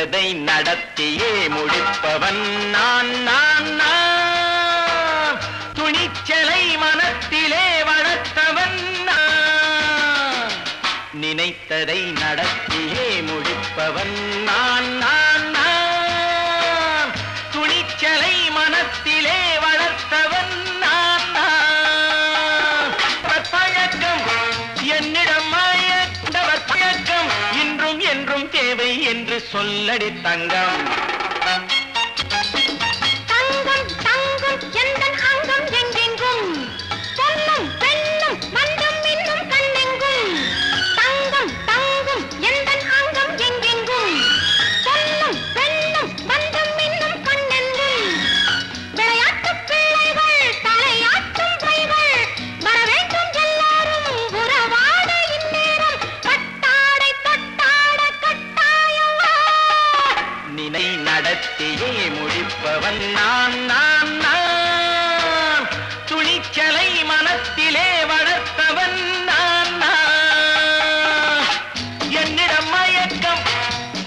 நினைத்ததை நடத்தியே முடிப்பவன் நான் நான் நான். துணிச்சலை மனத்திலே வளர்த்தவன் நான். நினைத்ததை நடத்தியே முடிப்பவன் நான் நான் நான். துணிச்சலை மனத்திலே வளர்த்தவன் நான் நான். பழக்கம் என்னிடம் மாயவர் பழக்கம் இன்றும் என்றும் தேவை என்று சொல்லடி தங்கம். தங்கம் தங்கம் எந்தன் அங்கம் எங்கெங்கும் பொன்னும் பெண்ணும் மண்டும் இன்னும் கண்ணெங்கும். தங்கம் தங்கம் எந்தன் அங்கம் எங்கெங்கும் பொன்னும் பெண்ணும் மண்டும் இன்னும் கண்ணெங்கும். விளையாட்டு பிள்ளைகள் தலையாட்டும் பைகள் வர வேண்டும் எல்லாரும் உறவாட இந்நேரம் கட்டாடை தொட்டாட கட்டாயவா. நினை நடத்தியே முடிப்பவன் நான் நான் நான். துணிச்சலை மனத்திலே வளர்த்தவன் நான் நான். என்னிடம் மயக்கம்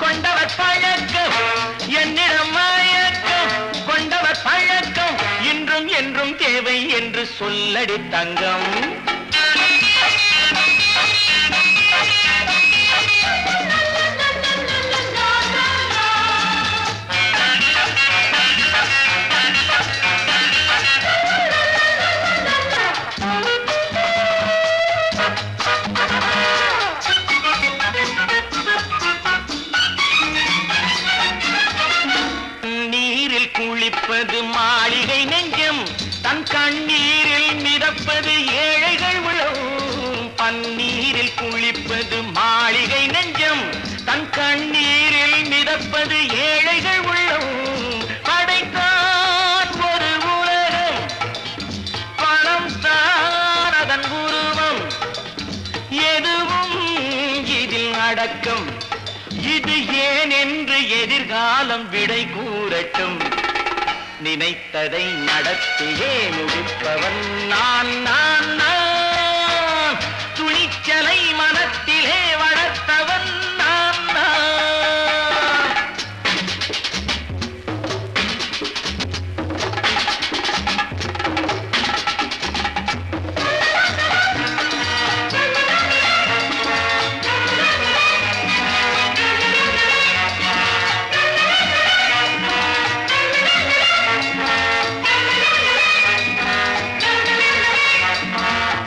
கொண்டவர் பழக்கம் என்னிடம் மயக்கம் கொண்டவர் பழக்கம் இன்றும் என்றும் தேவை என்று சொல்லடி தங்கம். நீரில் குளிப்பது மாளிகை நெஞ்சம் தன் கண்ணீரில் மிதப்பது ஏழைகள் உளம். பன்னீரில் குளிப்பது மாளிகை நெஞ்சம் தன் கண்ணீரில் மிதப்பது ஏழைகள் உள்ளம். படைத்தான் ஒரு உலகம் பணம் தான் அதன் உருவம். எதுவும் இதில் அடக்கம். இது ஏன் என்று எதிர்காலம் விடை கூறட்டும். நினைத்ததை நடத்தியே முடிப்பவன் நான் நான் நான். துணிச்சலை மனத்திலே வளர்த்தவன் நான் நான்.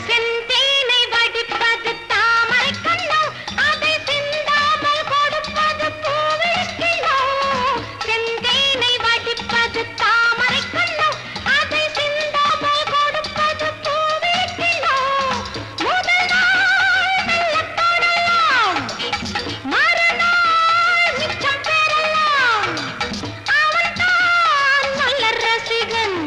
செந்தேனை வடிப்பது தாமரை கண்ணோ அதை சிந்தாமல் கொடுப்பது பூவிளக்கிலோ. செந்தேனை வடிப்பது தாமரை கண்ணோ அதை சிந்தாமல் கொடுப்பது பூவிளக்கிலோ. முதல் நாள் மெல்ல தொடலாம் மறுநாள் மிச்சம் பெறலாம். அவன்தான் நல்ல ரசிகன்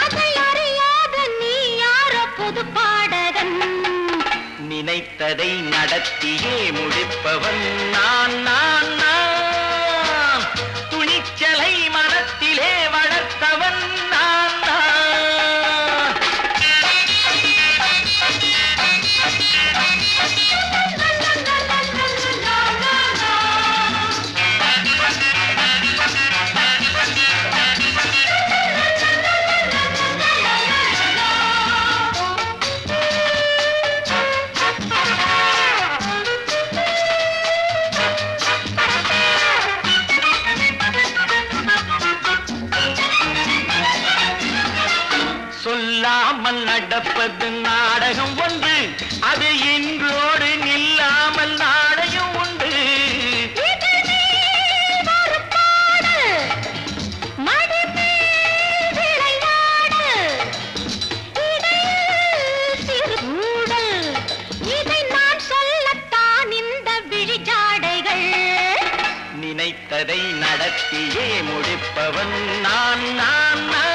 அதை அறியாத நீ யாரோ புது பாடகன். நினைத்ததை நடத்தியே முடிப்பவன் நான் நான் நான். துணிச்சலை மனத்திலே வளர்த்தவன் நான் நான். சொல்லாமல் நடப்பது நாடகம் ஒன்று. அது இன்றோடு நில்லாமல் நாடகம் உண்டு. இதழ் மேல் ஒரு பாடு, மடி மேல் விளையாடு, இடையில் சிறு ஊடல். இதை நான் சொல்லத்தான் இந்த விழிஜாடைகள். நினைத்ததை நடத்தியே முடிப்பவன் நான் நான் நான்.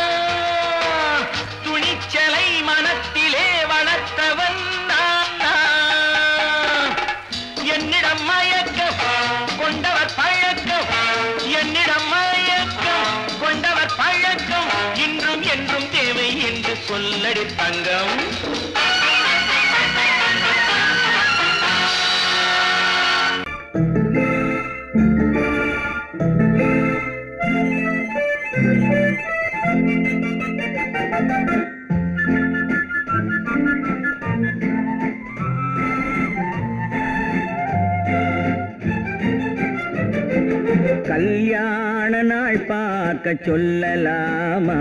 துணிச்சலை மனத்திலே வளர்த்தவன் நான் நான். என்னிடம் மயக்கம் கொண்டவர் பழக்கம் என்னிடம் மயக்கம் கொண்டவர் பழக்கம் இன்றும் என்றும் தேவை என்று சொல்லடி தங்கம். கல்யாண நாள் பார்க்க சொல்லலாமா,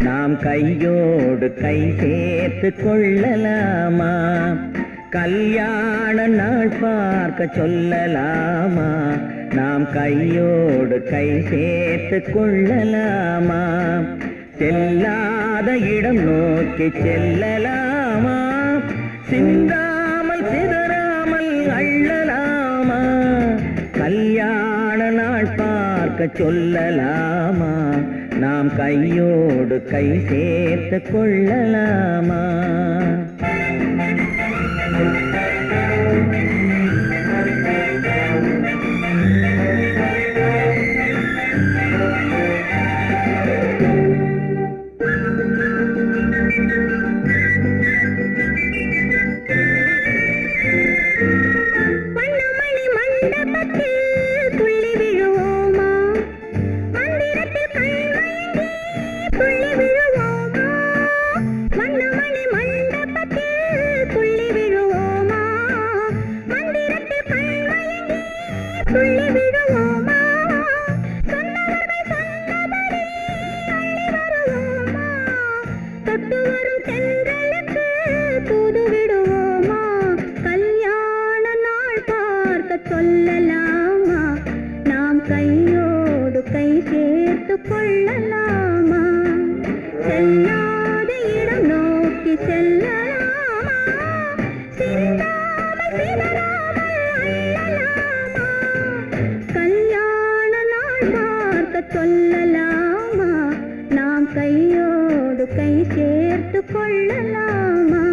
நாம் கையோடு கை சேர்த்து கொள்ளலாமா. கல்யாண நாள் பார்க்க சொல்லலாமா, நாம் கையோடு கை சேர்த்து கொள்ளலாமா. செல்லாத இடம் நோக்கி செல்லலாமா, சிந்தாமல் சிதறாமல் அள்ளலாமா. கல்யாண நாள் பார்க்க சொல்லலாமா, நாம் கையோடு கை சேர்த்து கொள்ளலாமா. சொல்லலாமா, நாம் கையோடு கை சேர்த்து கொள்ளலாமா. செல்லாத இடம் நோக்கி செல்லலாமா, சிந்தாமல் சிதறாமல் அள்ளலாமா. கல்யாண நாள் பார்க்க சொல்லலாமா, நாம் கையோடு கை சேர்த்து கொள்ளலாமா.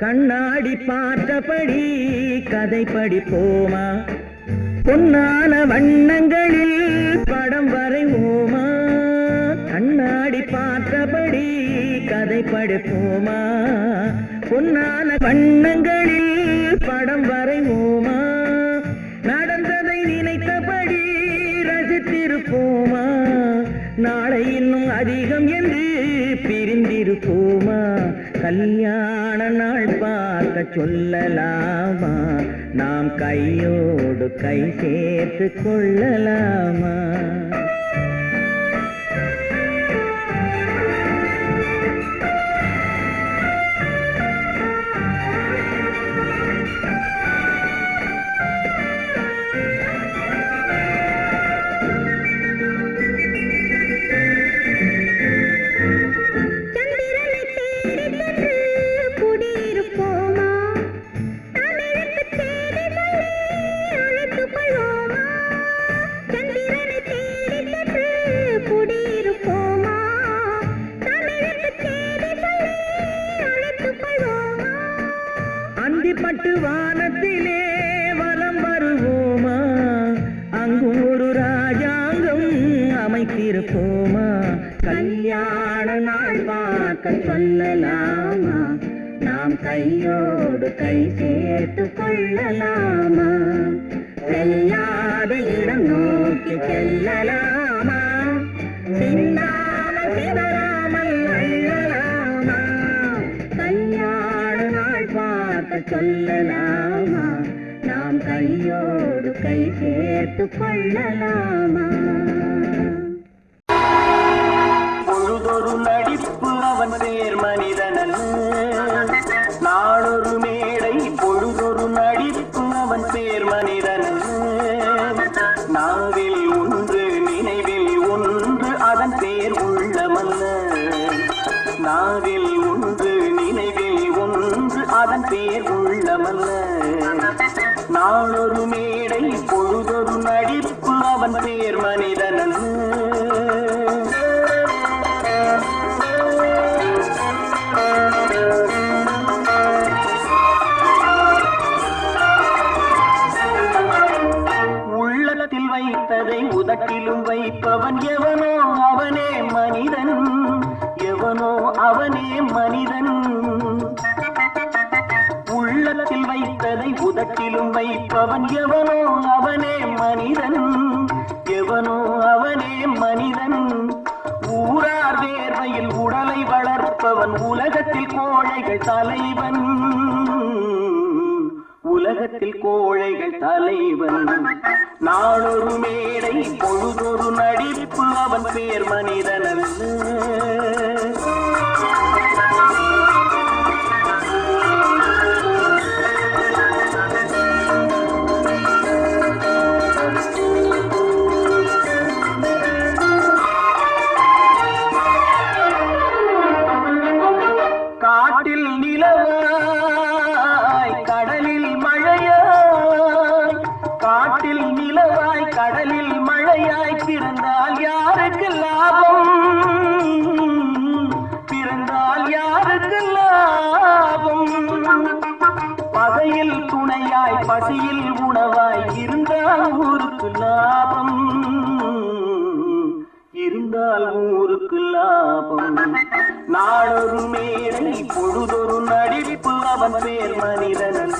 கண்ணாடி பார்த்தபடி கதை படிப்போமா, பொன்னான வண்ணங்களில் படம் வரைவோமா. கண்ணாடி பார்த்தபடி கதை படிப்போமா, பொன்னான வண்ணங்களில் படம் வரைவோமா. நடந்ததை நினைத்தபடி ரசித்திருப்போமா, நாளை இன்னும் அதிகம் என்று பிரிந்திருப்போமா. கல்யாண நாள் பார்க்க சொல்லலாமா, நாம் கையோடு கை சேர்த்து கொள்ளலாமா. அந்திப்பட்டு வானத்திலே வலம் வருவோமா, அங்கு ஒரு ராஜாங்கம் அமைத்திருப்போமா. கல்யாண நாள் பார்க்க சொல்லலாமா, நாம் கையோடு கை சேர்த்து கொள்ளலாமா. செல்லாத இடம் நோக்கி செல்லலாமா, சிந்தாமல் சிதறாமல் அள்ளலாமா. கல்யாண நாள் பார்க்க சொல்லலாமா, நாம் கையோடு கை சேர்த்து கொள்ளலாமா. பொழுதொரு நடிப்பு அவன் பேர் மனிதனல்ல, நாளொரு மேடை பொழுதொரு நடிப்பு அவன் பேர் மனிதனல்ல. நாவில் ஒன்று நினைவில் ஒன்று அதன் பேர் உள்ளமல்ல, நாவில் ஒன்று நினைவில் ஒன்று அதன் பேர் உள்ளமல்ல. நாளொரு மேடை பொழுதொரு நடிப்பு அவன் பேர் மனிதனல்ல. உள்ளத்தில் வைத்ததை உதட்டிலும் வைப்பவன் எவனோ அவனே மனிதன், எவனோ அவனே மனிதன். உள்ளத்தில் வைத்ததை உதட்டிலும் உதட்டிலும் வைப்பவன் எவனோ அவனே மனிதன், எவனோ அவனே மனிதன். ஊரார் வேர்வையில் உடலை வளர்ப்பவன் உலகத்தில் கோழைகள் தலைவன், உலகத்தில் கோழைகள் தலைவன். நாளொரு மேடை பொழுதொரு நடிப்பு அவன் பேர் மனிதன் அல்ல. காட்டில் நிலவாய் கடலில் மழையாய், காட்டில் நிலவாய் கடலில் மழையாய் பிறந்தால் யாருக்கு லாபம், பிறந்தால் யாருக்கு லாபம். பகையில் துணையாய் பசியில் உணவாய் இருந்தால் ஊருக்கு லாபம், இருந்தால் ஊருக்கு லாபம். நாளொரு மேடை பொழுதொரு நடிப்பு அவன் பேர் மனிதன் அல்ல.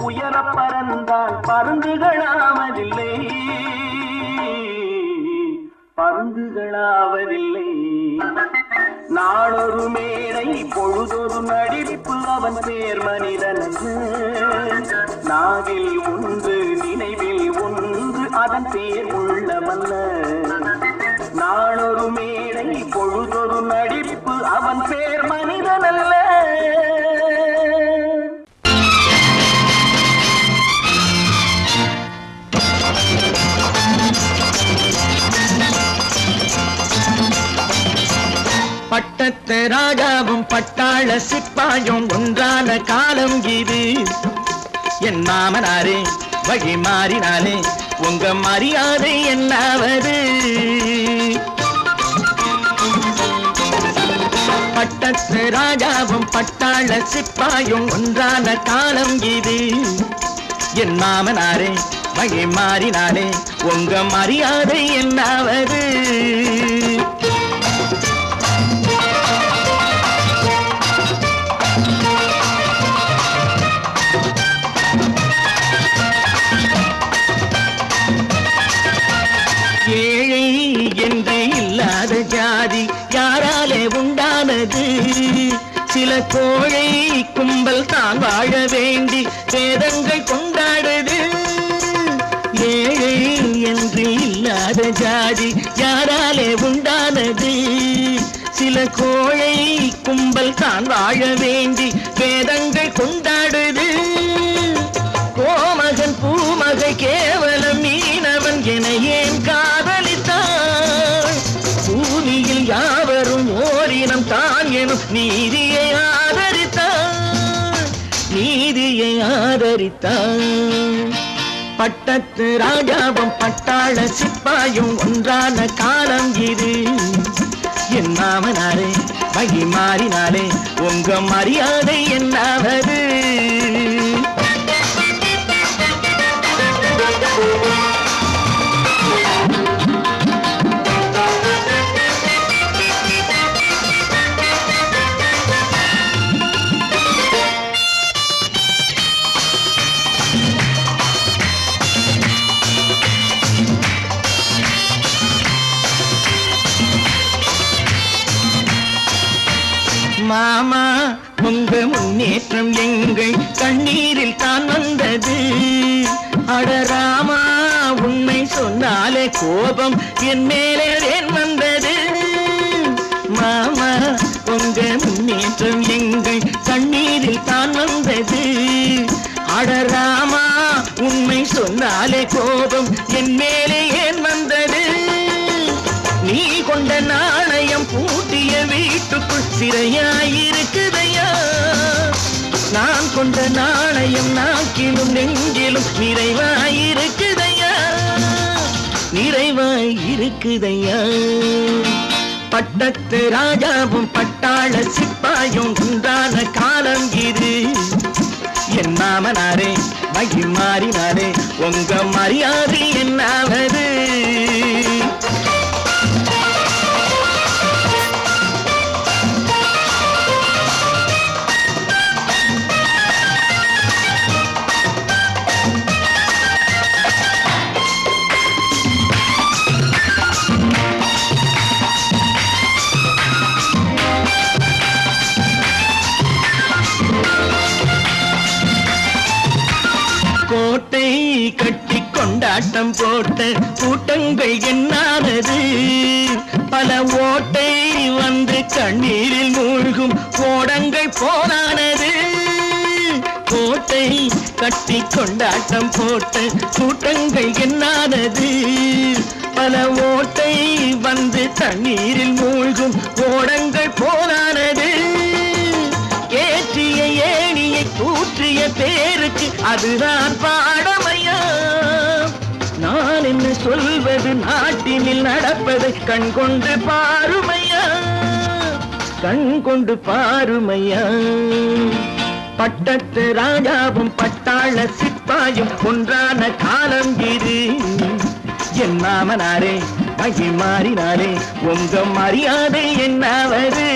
உயர பறந்தால் பருந்துகளாவதில்லை, பருந்துகளாவதில்லை. நாளொரு மேடை பொழுதொரு நடிப்பு அவன் பேர் மனிதன். நாவில் ஒன்று நினைவில் ஒன்று அதன் பேர் உள்ளமல்ல. நாளொரு மேடை பொழுதொரு நடிப்பு அவன் பேர் மனிதன் அல்ல. பட்டத்து ராஜாவும் பட்டாள சிப்பாயும் ஒன்றான காலம் இது. என் மாமனாரே வழி மாறினாலே உங்க மரியாதை என்னாவது? பட்டத்து ராஜாவும் பட்டாள சிப்பாயும் ஒன்றான காலம் இது. என் மாமனாரே வழி மாறினாலே உங்க மரியாதை என்னாவது? ஏழை என்றே இல்லாத ஜாதி யாராலே உண்டானது? சில கோழை கும்பல் தான் வாழ வேண்டி வேதங்கள் கொண்டாடுது. ஏழை என்று இல்லாத ஜாதி யாராலே உண்டானது? சில கோழை கும்பல் தான் வாழ வேண்டி வேதங்கள் கொண்டாடுது. கோமகன் பூமகை கேவலம் மீனவன் என ஏன் காதலித்தான்? பூமியில் யாவரும் ஓரினம் தான் எனும் நீதியை ஆதரித்தான், நீதியை ஆதரித்தான். பட்டத்து ராஜாவும் பட்டாள சிப்பாயும் ஒன்றான காலம் இது. என் மாமனாரே வழி மாறினாலே உங்க மரியாதை என்னாவது? மாமா உங்க முன்னேற்றம் எங்கள் கண்ணீரில் தான் வந்தது. அடராமா உண்மை சொன்னாலே கோபம் என் மேலே ஏன் வந்தது? மாமா உங்க முன்னேற்றம் எங்கள் கண்ணீரில் தான் வந்தது. அடராமா உண்மை சொன்னாலே கோபம் என் மேலே ஏன் வந்தது? நீ கொண்ட நாணயம் பூட்டிய வீட்டுக்குள் சிறையாயிருக்குதையா? நான் கொண்ட நாணயம் நாக்கிலும் நெஞ்சிலும் நிறைவாயிருக்குதையா? நிறைவாயிருக்குதையா? பட்டத்து ராஜாவும் பட்டாள சிப்பாயும் உண்டான காலம் இது. என் மாமனாரே மகி மாறினாரே உங்க மரியாதை என்னாவது? கோட்டை கட்டி கொண்டாட்டம் போட்ட கூட்டங்கள் என்னானது? பல ஓட்டை வந்து கண்ணீரில் மூழ்கும் ஓடங்கள் போனானது. கோட்டை கட்டி கொண்டாட்டம் போட்ட கூட்டங்கள் என்னானது? பல ஓட்டை வந்து தண்ணீரில் மூழ்கும் ஓடங்கள் போனானது. ஏற்றிய ஏணியை தூற்றிய பேருக்கு அதுதான் பாடமையா? நான் என்ன சொல்வது? நாட்டினில் நடப்பதை கண் கொண்டு பாருமையா? கண் கொண்டு பாருமையா? பட்டத்து ராஜாவும் பட்டாள சிப்பாயும் ஒன்றான காலம் இது. என் மாமனாரே மகி மாறினாரே உங்க மரியாதை என்னாவது?